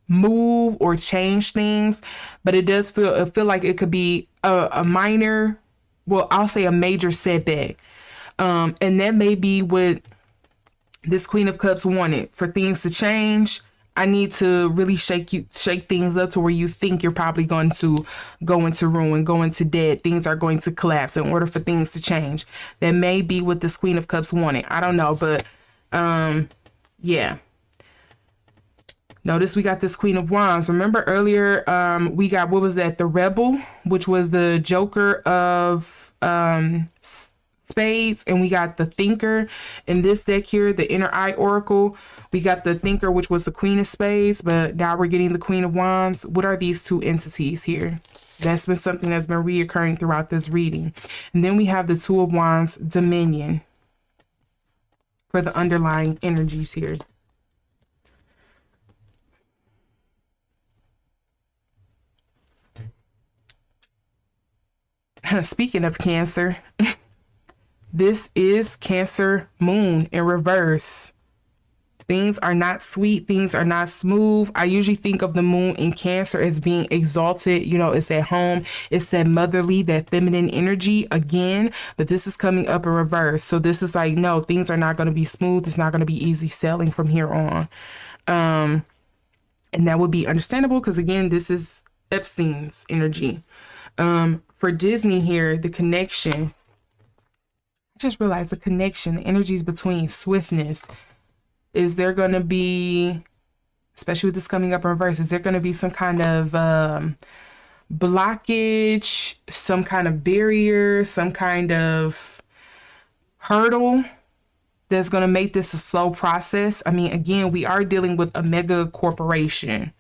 move or change things, but it does feel like it could be a minor, well, I'll say a major setback. And that may be what this Queen of Cups wanted. For things to change, I need to really shake things up to where you think you're probably going to go into ruin, go into dead. Things are going to collapse in order for things to change. That may be what this Queen of Cups wanted. I don't know, but yeah. Notice we got this Queen of Wands. Remember earlier, we got, what was that? The Rebel, which was the Joker of Spades, and we got the Thinker in this deck here, the Inner Eye Oracle. We got the Thinker, which was the Queen of Spades, but now we're getting the Queen of Wands. What are these two entities here? That's been something that's been reoccurring throughout this reading. And then we have the Two of Wands, Dominion, for the underlying energies here. Speaking of Cancer, this is Cancer moon in reverse. Things are not sweet. Things are not smooth. I usually think of the moon in Cancer as being exalted. You know, it's at home. It's that motherly, that feminine energy again. But this is coming up in reverse. So this is like, no, things are not going to be smooth. It's not going to be easy sailing from here on. And that would be understandable because, again, this is Epstein's energy. For Disney here, the connection. I just realized the connection, the energies between swiftness. Is there going to be, especially with this coming up in reverse, is there going to be some kind of blockage, some kind of barrier, some kind of hurdle that's going to make this a slow process? I mean, again, we are dealing with a mega corporation.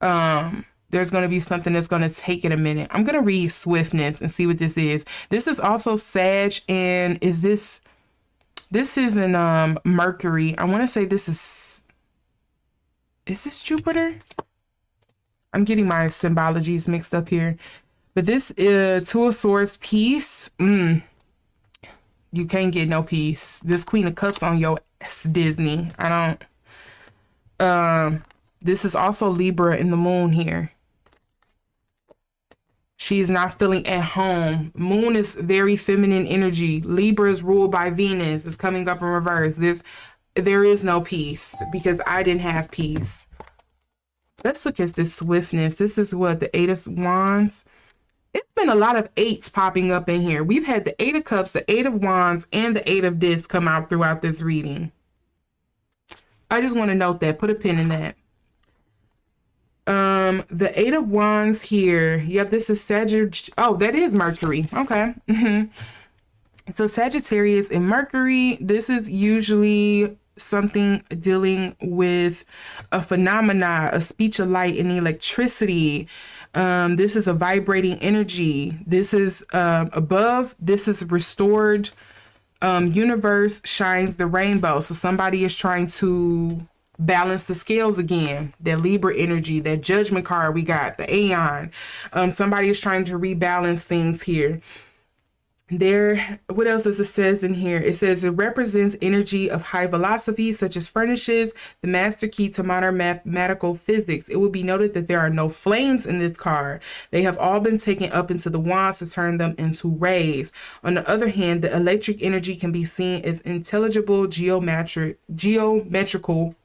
There's going to be something that's going to take it a minute. I'm going to read swiftness and see what this is. This is also Sag, and this is in Mercury. I want to say this is this Jupiter? I'm getting my symbologies mixed up here. But this is Two of Swords, peace. You can't get no peace. This Queen of Cups on your ass, Disney. I don't. This is also Libra in the moon here. She is not feeling at home. Moon is very feminine energy. Libra is ruled by Venus. It's coming up in reverse. There is no peace because I didn't have peace. Let's look at this swiftness. This is what, the Eight of Wands. It's been a lot of eights popping up in here. We've had the Eight of Cups, the Eight of Wands, and the Eight of Discs come out throughout this reading. I just want to note that. Put a pin in that. The Eight of Wands here. Yep, this is Sagittarius. Oh, that is Mercury. Okay. So Sagittarius and Mercury. This is usually something dealing with a phenomena, a speech of light and electricity. This is a vibrating energy. This is above. This is restored. Universe shines the rainbow. So somebody is trying to balance the scales again. That Libra energy, that Judgment card we got, the Aeon. Somebody is trying to rebalance things here. What else does it says in here? It says it represents energy of high velocity, such as furnishes the master key to modern mathematical physics. It will be noted that there are no flames in this card. They have all been taken up into the wands to turn them into rays. On the other hand, the electric energy can be seen as intelligible geometrical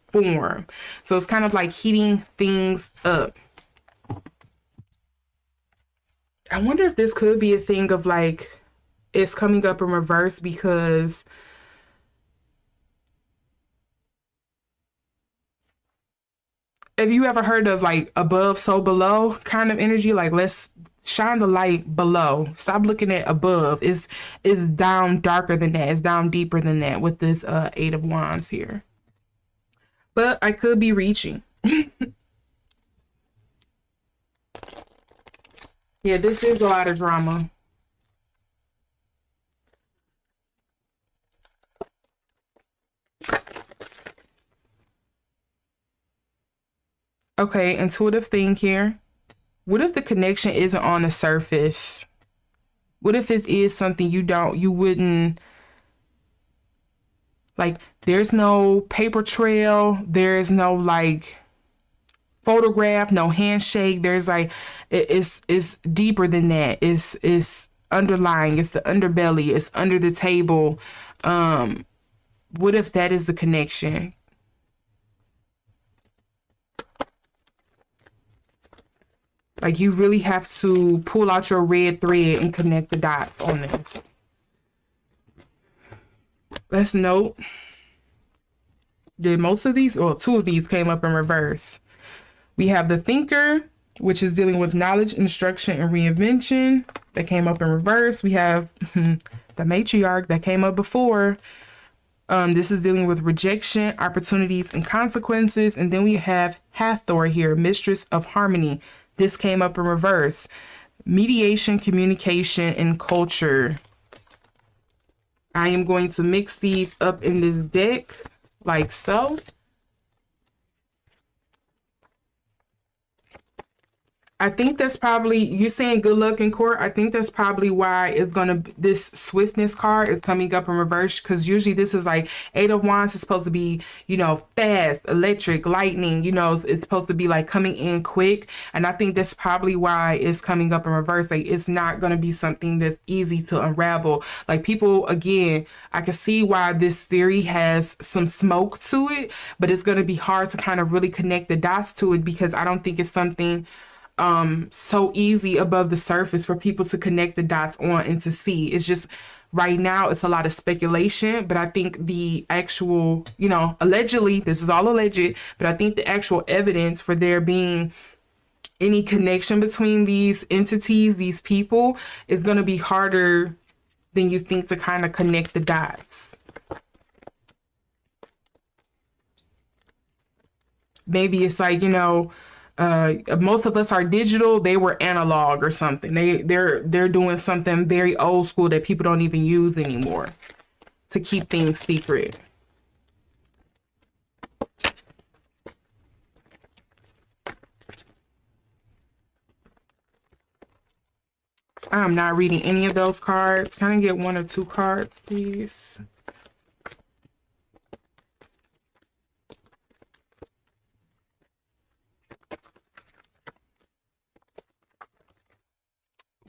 form. So it's kind of like heating things up. I wonder if this could be a thing of like, it's coming up in reverse because have you ever heard of like above, so below kind of energy? Like, let's shine the light below. Stop looking at above. It's down darker than that. It's down deeper than that with this Eight of Wands here. But I could be reaching. Yeah, this is a lot of drama. Okay, intuitive thing here. What if the connection isn't on the surface? What if it is something you wouldn't, like, there's no paper trail, there is no like photograph, no handshake. There's like, it's deeper than that. It's underlying, it's the underbelly, it's under the table. What if that is the connection? Like, you really have to pull out your red thread and connect the dots on this. Let's note that most of these, or two of these, came up in reverse. We have the Thinker, which is dealing with knowledge, instruction, and reinvention. That came up in reverse. We have the Matriarch that came up before. This is dealing with rejection, opportunities, and consequences. And then we have Hathor here, Mistress of Harmony. This came up in reverse. Mediation, communication, and culture. I am going to mix these up in this deck like so. I think that's probably, you're saying good luck in court. I think that's probably why it's gonna, this swiftness card is coming up in reverse, because usually this is like Eight of Wands is supposed to be, you know, fast, electric, lightning, you know, it's supposed to be like coming in quick. And I think that's probably why it's coming up in reverse. Like it's not gonna be something that's easy to unravel. Like people, again, I can see why this theory has some smoke to it, but it's gonna be hard to kind of really connect the dots to it, because I don't think it's something so easy above the surface for people to connect the dots on and to see. It's just right now it's a lot of speculation, but I think the actual, you know, allegedly, this is all alleged, but I think the actual evidence for there being any connection between these entities, these people, is going to be harder than you think to kind of connect the dots. Maybe it's like, you know, most of us are digital, they were analog or something. They're doing something very old school that people don't even use anymore to keep things secret. I'm not reading any of those cards. Can I get one or two cards, please?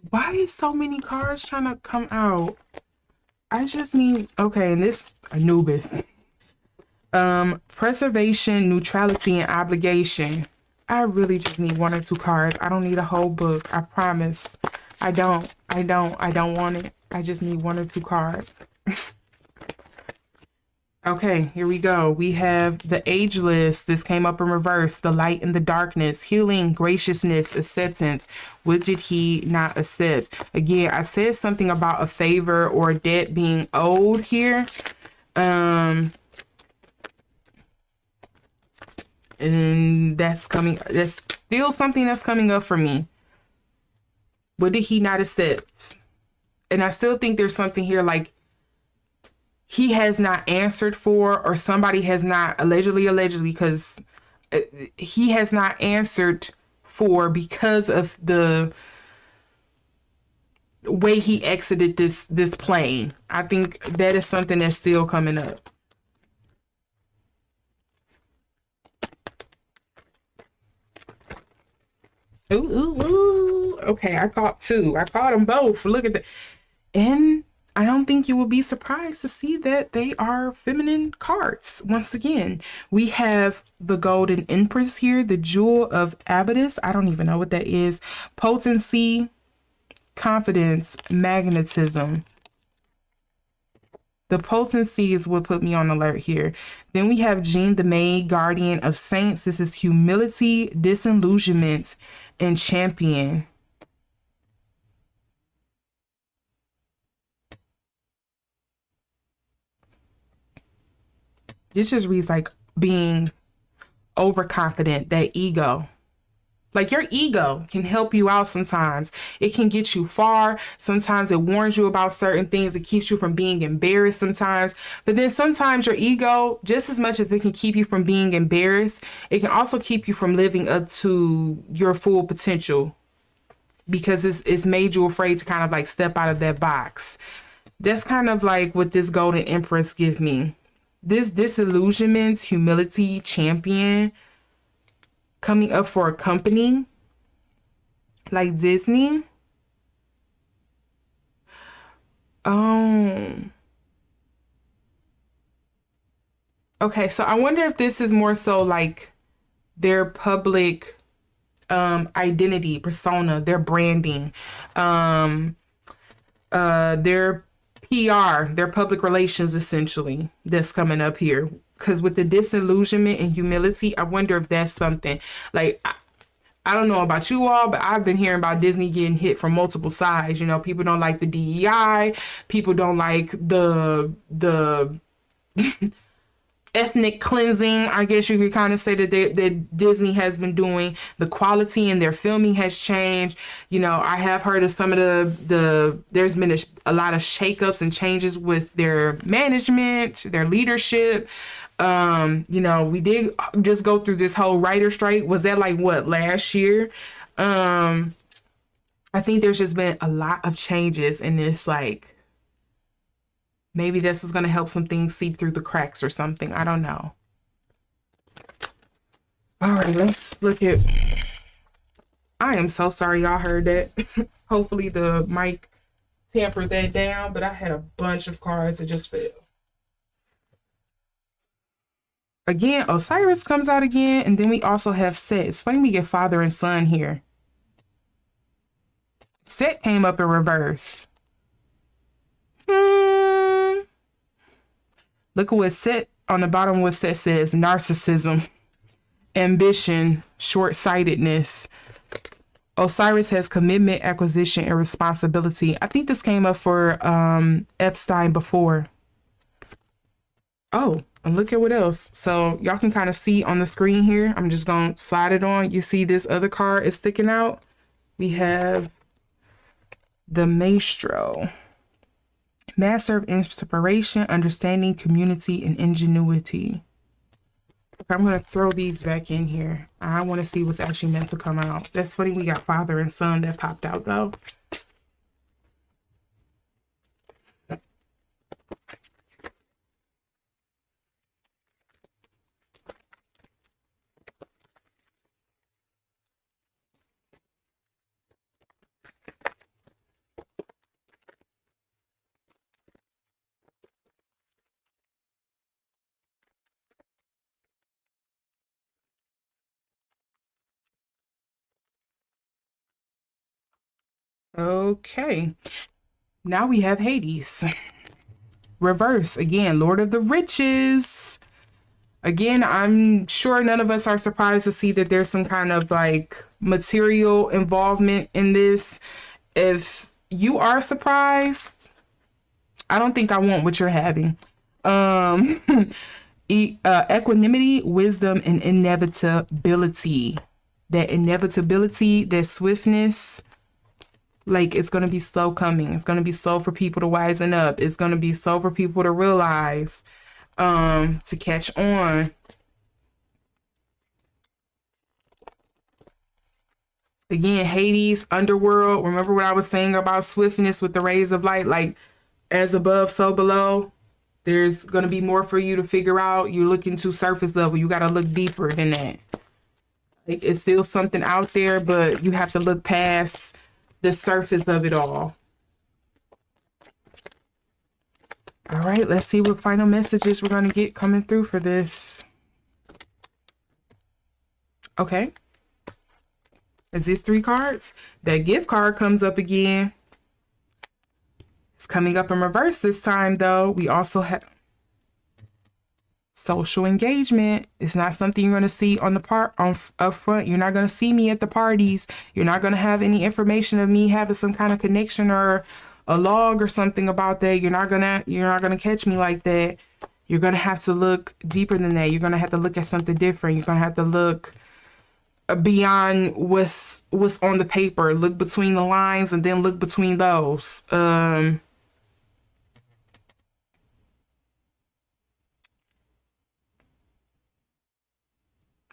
Why is so many cards trying to come out? I just need, okay, and this Anubis. Preservation, neutrality, and obligation. I really just need one or two cards. I don't need a whole book. I promise. I don't want it. I just need one or two cards. Okay, here we go. We have the ageless. This came up in reverse. The light and the darkness. Healing, graciousness, acceptance. What did he not accept? Again, I said something about a favor or a debt being owed here. And that's coming. That's still something that's coming up for me. What did he not accept? And I still think there's something here like he has not answered for, or somebody has not, allegedly, because he has not answered for because of the way he exited this plane. I think that is something that's still coming up. Ooh. Okay, I caught two. I caught them both. Look at that. And I don't think you will be surprised to see that they are feminine cards. Once again, we have the Golden Empress here, the Jewel of Abydos. I don't even know what that is. Potency, confidence, magnetism. The potency is what put me on alert here. Then we have Jean the Maid, Guardian of Saints. This is humility, disillusionment, and champion. This just reads like being overconfident, that ego. Like your ego can help you out sometimes. It can get you far. Sometimes it warns you about certain things. It keeps you from being embarrassed sometimes. But then sometimes your ego, just as much as it can keep you from being embarrassed, it can also keep you from living up to your full potential, because it's made you afraid to kind of like step out of that box. That's kind of like what this Golden Empress give me. This disillusionment, humility, champion, coming up for a company like Disney. Okay, so I wonder if this is more so like their public identity, persona, their branding, their PR, their public relations, essentially, that's coming up here. Because with the disillusionment and humility, I wonder if that's something like, I don't know about you all, but I've been hearing about Disney getting hit from multiple sides. You know, people don't like the DEI, people don't like the ethnic cleansing, I guess you could kind of say that Disney has been doing. The quality in their filming has changed. You know, I have heard of some of there's been a lot of shakeups and changes with their management, their leadership. You know, we did just go through this whole writer strike. Was that like what, last year? I think there's just been a lot of changes in this, like, maybe this is going to help some things seep through the cracks or something. I don't know. All right, let's look at... I am so sorry y'all heard that. Hopefully the mic tampered that down, but I had a bunch of cards that just fell. Again, Osiris comes out again, and then we also have Set. It's funny we get father and son here. Set came up in reverse. Look at what Set on the bottom. What Set says: narcissism, ambition, short-sightedness. Osiris has commitment, acquisition, and responsibility. I think this came up for Epstein before. Oh, and look at what else. So y'all can kind of see on the screen here. I'm just going to slide it on. You see this other card is sticking out. We have the Maestro. Master of inspiration, understanding, community, and ingenuity. Okay, I'm going to throw these back in here. I want to see what's actually meant to come out. That's funny. We got father and son that popped out, though. Okay, now we have Hades. Reverse, again, Lord of the Riches. Again, I'm sure none of us are surprised to see that there's some kind of like material involvement in this. If you are surprised, I don't think I want what you're having. Equanimity, wisdom, and inevitability. That inevitability, that swiftness. Like, it's going to be slow coming. It's going to be slow for people to wisen up. It's going to be slow for people to realize, to catch on. Again, Hades, underworld. Remember what I was saying about swiftness with the rays of light? Like, as above, so below. There's going to be more for you to figure out. You're looking to surface level. You got to look deeper than that. Like, it's still something out there, but you have to look past the surface of it all. All right, let's see what final messages we're going to get coming through for this. Okay. Is this 3 cards? That gift card comes up again. It's coming up in reverse this time, though. We also have social engagement. It's not something you're going to see on the up front. You're not going to see me at the parties. You're not going to have any information of me having some kind of connection or a log or something about that. You're not gonna catch me like that. You're gonna have to look deeper than that. You're gonna have to look at something different. You're gonna have to look beyond what's on the paper. Look between the lines and then look between those.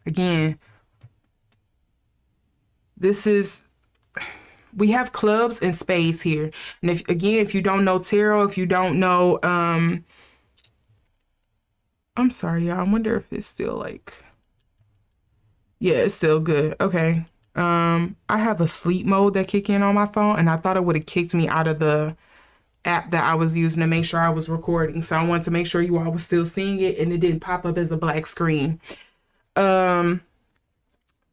Again, we have clubs and spades here. And if you don't know tarot, if you don't know, I'm sorry, y'all. I wonder if it's still like, yeah, it's still good. Okay. I have a sleep mode that kick in on my phone, and I thought it would have kicked me out of the app that I was using to make sure I was recording. So I wanted to make sure you all was still seeing it and it didn't pop up as a black screen.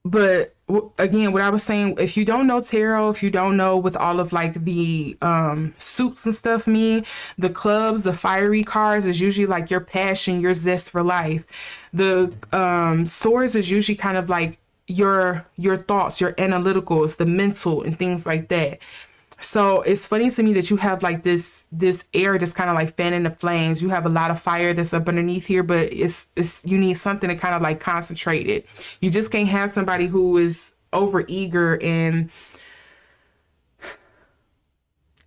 But again, what I was saying, if you don't know tarot, if you don't know with all of like the suits and stuff mean, the clubs, the fiery cards is usually like your passion, your zest for life. The swords is usually kind of like your thoughts, your analyticals, the mental and things like that. So it's funny to me that you have like this air that's kind of like fanning the flames. You have a lot of fire that's up underneath here, but it's you need something to kind of like concentrate it. You just can't have somebody who is over eager. And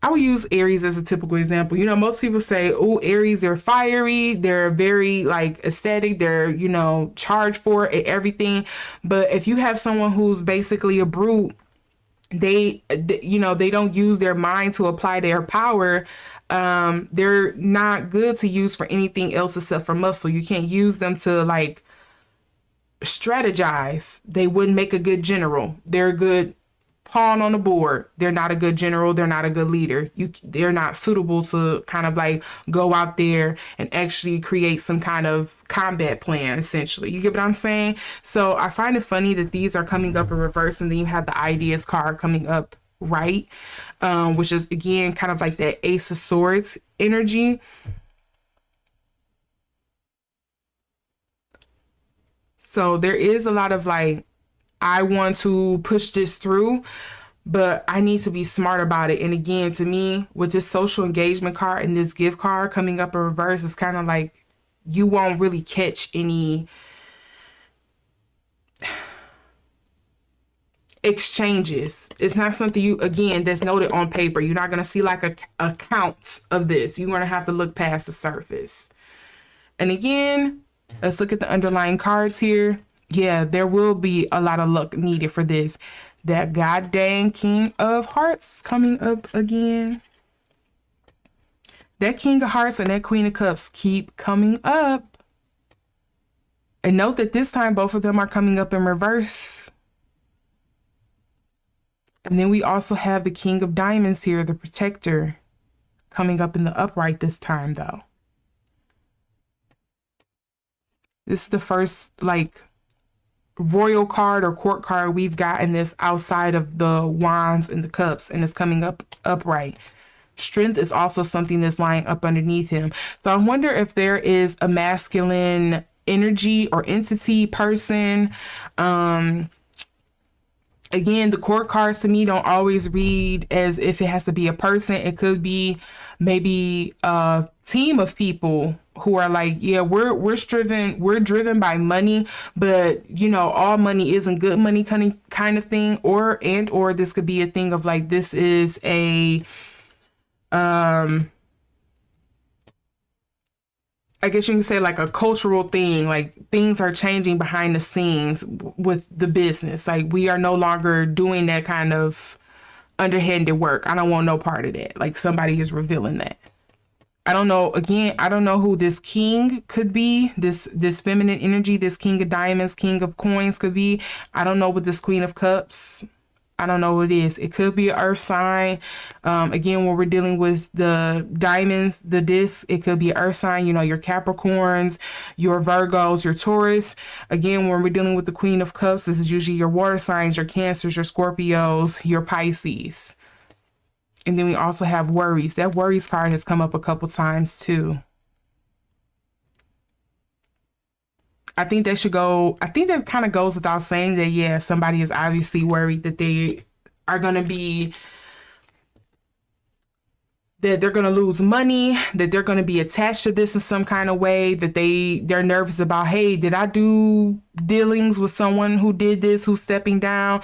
I will use Aries as a typical example. You know, most people say, oh, Aries, they're fiery, they're very like aesthetic, they're, you know, charged for it, everything. But if you have someone who's basically a brute, you know, they don't use their mind to apply their power. They're not good to use for anything else except for muscle. You can't use them to like strategize. They wouldn't make a good general. They're a good pawn on the board. They're not a good general. They're not a good leader. They're not suitable to kind of like go out there and actually create some kind of combat plan, essentially. You get what I'm saying? So I find it funny that these are coming up in reverse, and then you have the ideas card coming up right, which is again kind of like that Ace of Swords energy. So there is a lot of like, I want to push this through, but I need to be smart about it. And again, to me, with this social engagement card and this gift card coming up in reverse, it's kind of like you won't really catch any exchanges. It's not something you, again, that's noted on paper. You're not going to see like a count of this. You're going to have to look past the surface. And again, let's look at the underlying cards here. Yeah, there will be a lot of luck needed for this. That goddamn King of Hearts coming up again. That King of Hearts and that Queen of Cups keep coming up. And note that this time both of them are coming up in reverse. And then we also have the King of Diamonds here, the Protector, coming up in the upright this time though. This is the first like royal card or court card we've gotten this outside of the wands and the cups, and it's coming up upright. Strength is also something that's lying up underneath him. So I wonder if there is a masculine energy or entity, person. Again, the court cards to me don't always read as if it has to be a person. It could be maybe a team of people who are like, yeah, we're driven by money, but you know, all money isn't good money kind of thing. Or this could be a thing of like, this is a I guess you can say like a cultural thing, like things are changing behind the scenes with the business. Like we are no longer doing that kind of underhanded work. I don't want no part of that. Like somebody is revealing that. I don't know. Again, I don't know who this king could be. This feminine energy, this King of Diamonds, King of Coins could be. I don't know what this Queen of Cups, I don't know what it is. It could be an earth sign. Again, when we're dealing with the diamonds, the disc, it could be an earth sign, you know, your Capricorns, your Virgos, your Taurus. Again, when we're dealing with the Queen of Cups, this is usually your water signs, your Cancers, your Scorpios, your Pisces. And then we also have worries. That worries card has come up a couple times too. I think that kind of goes without saying that, yeah, somebody is obviously worried that they are going to be, that they're going to lose money, that they're going to be attached to this in some kind of way, that they're nervous about, hey, did I do dealings with someone who did this, who's stepping down?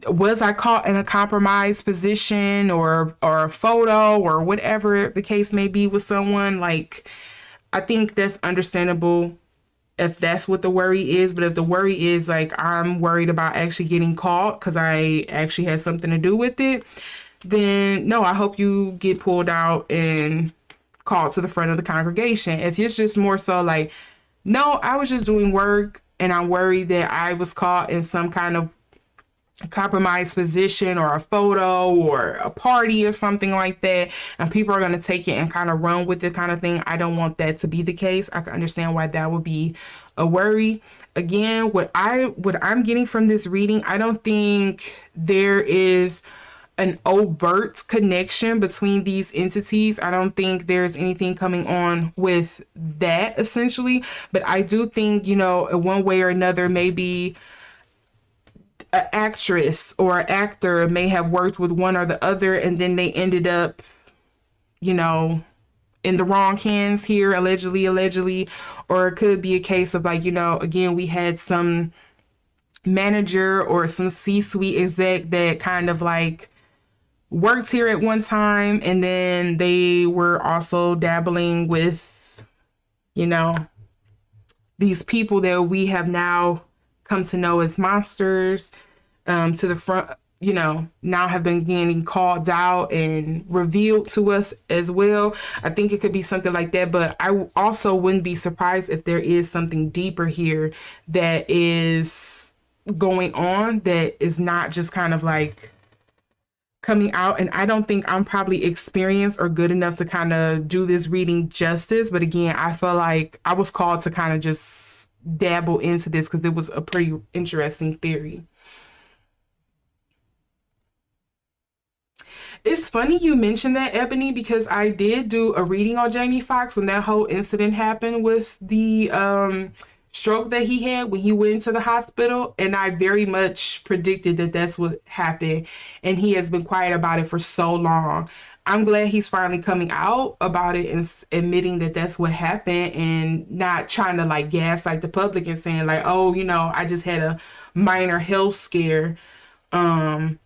Was I caught in a compromised position or a photo or whatever the case may be with someone? Like, I think that's understandable if that's what the worry is. But if the worry is like, I'm worried about actually getting caught because I actually had something to do with it, then no, I hope you get pulled out and called to the front of the congregation. If it's just more so like, no, I was just doing work and I'm worried that I was caught in some kind of compromised position or a photo or a party or something like that, and people are going to take it and kind of run with it kind of thing, I don't want that to be the case. I can understand why that would be a worry. Again, what I'm getting from this reading, I don't think there is an overt connection between these entities. I don't think there's anything coming on with that essentially, but I do think, you know, in one way or another, maybe an actress or an actor may have worked with one or the other, and then they ended up, you know, in the wrong hands here, allegedly. Or it could be a case of like, you know, again, we had some manager or some C-suite exec that kind of like worked here at one time, and then they were also dabbling with, you know, these people that we have now come to know as monsters, to the front, you know, now have been getting called out and revealed to us as well. I think it could be something like that, but I also wouldn't be surprised if there is something deeper here that is going on that is not just kind of like coming out. And I don't think I'm probably experienced or good enough to kind of do this reading justice. But again, I feel like I was called to kind of just dabble into this because it was a pretty interesting theory. It's funny you mentioned that, Ebony, because I did do a reading on Jamie Foxx when that whole incident happened with the stroke that he had when he went to the hospital. And I very much predicted that that's what happened. And he has been quiet about it for so long. I'm glad he's finally coming out about it and admitting that that's what happened, and not trying to like gaslight the public and saying like, oh, you know, I just had a minor health scare. Because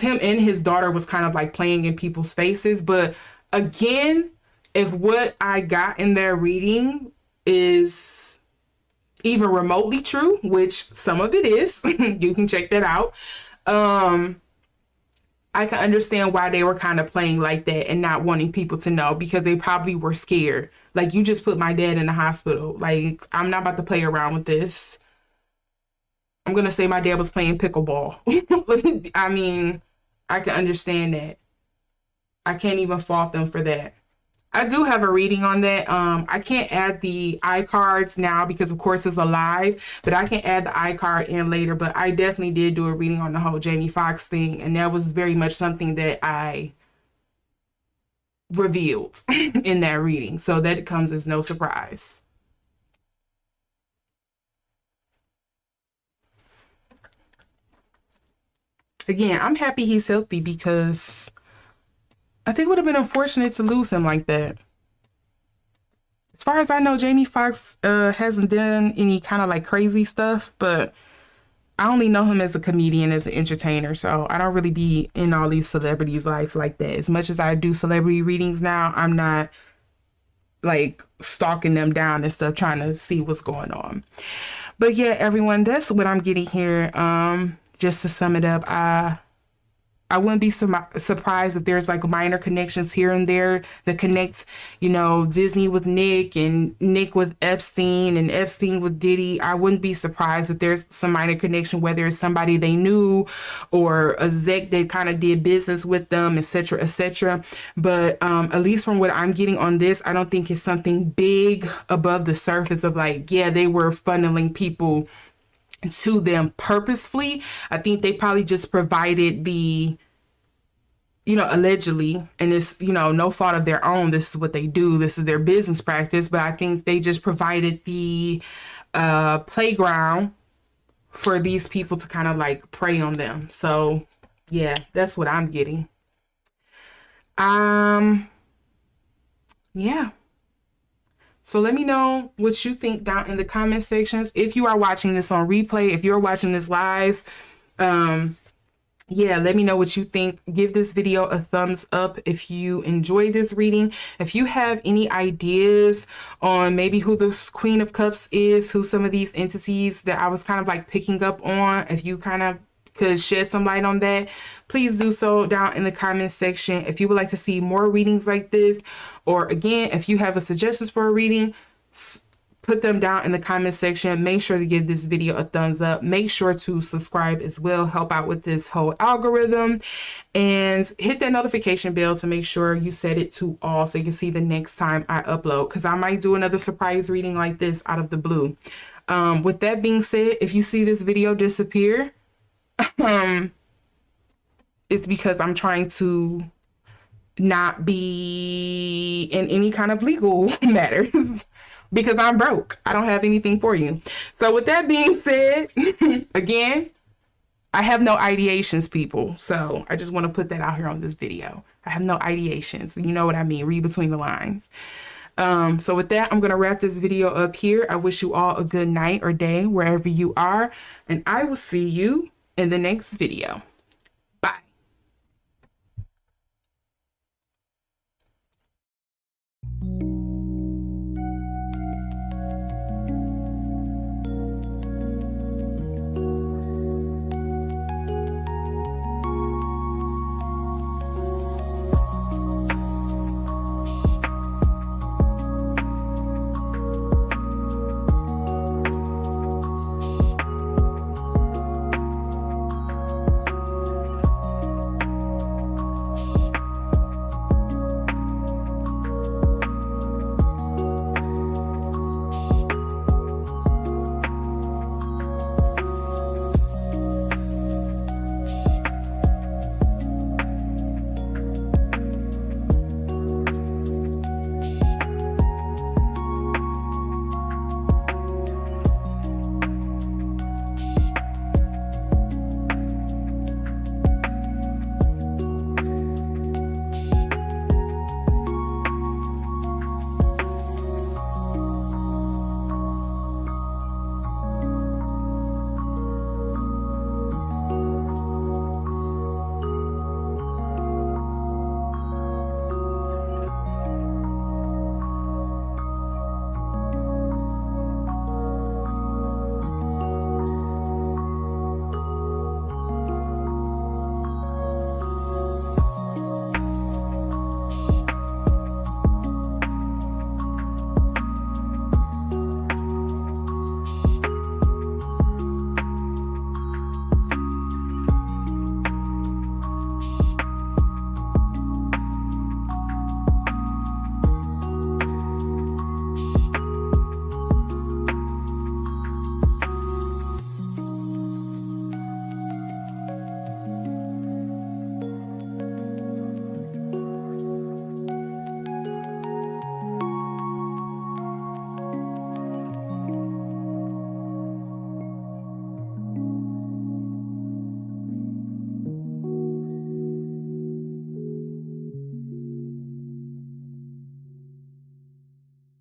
him and his daughter was kind of like playing in people's faces. But again, if what I got in their reading is even remotely true, which some of it is, you can check that out. I can understand why they were kind of playing like that and not wanting people to know, because they probably were scared. Like, you just put my dad in the hospital. Like, I'm not about to play around with this. I'm going to say my dad was playing pickleball. I mean, I can understand that. I can't even fault them for that. I do have a reading on that. I can't add the iCards now because, of course, it's a live, but I can add the iCard in later. But I definitely did do a reading on the whole Jamie Foxx thing, and that was very much something that I revealed in that reading. So that comes as no surprise. Again, I'm happy he's healthy because I think it would have been unfortunate to lose him like that. As far as I know, Jamie Foxx hasn't done any kind of like crazy stuff, but I only know him as a comedian, as an entertainer, so I don't really be in all these celebrities' life like that. As much as I do celebrity readings now, I'm not like stalking them down and stuff, trying to see what's going on. But yeah, everyone, that's what I'm getting here. Just to sum it up, I wouldn't be surprised if there's like minor connections here and there that connect, you know, Disney with Nick and Nick with Epstein and Epstein with Diddy. I wouldn't be surprised if there's some minor connection, whether it's somebody they knew or a exec that kind of did business with them, etc., etc. But at least from what I'm getting on this, I don't think it's something big above the surface of like, yeah, they were funneling people to them purposefully. I think they probably just provided the, you know, allegedly, and it's, you know, no fault of their own. This is what they do. This is their business practice. But I think they just provided the playground for these people to kind of like prey on them. So yeah, that's what I'm getting. Yeah. So let me know what you think down in the comment sections. If you are watching this on replay, if you're watching this live, yeah, let me know what you think. Give this video a thumbs up if you enjoy this reading. If you have any ideas on maybe who the Queen of Cups is, who some of these entities that I was kind of like picking up on, if you kind of could shed some light on that, please do so down in the comment section. If you would like to see more readings like this, or again, if you have a suggestions for a reading, put them down in the comment section. Make sure to give this video a thumbs up. Make sure to subscribe as well. Help out with this whole algorithm, and hit that notification bell to make sure you set it to all so you can see the next time I upload, because I might do another surprise reading like this out of the blue. With that being said, if you see this video disappear, it's because I'm trying to not be in any kind of legal matters because I'm broke. I don't have anything for you. So with that being said, again, I have no ideations, people. So I just want to put that out here on this video. I have no ideations. You know what I mean? Read between the lines. So with that, I'm going to wrap this video up here. I wish you all a good night or day wherever you are, and I will see you in the next video.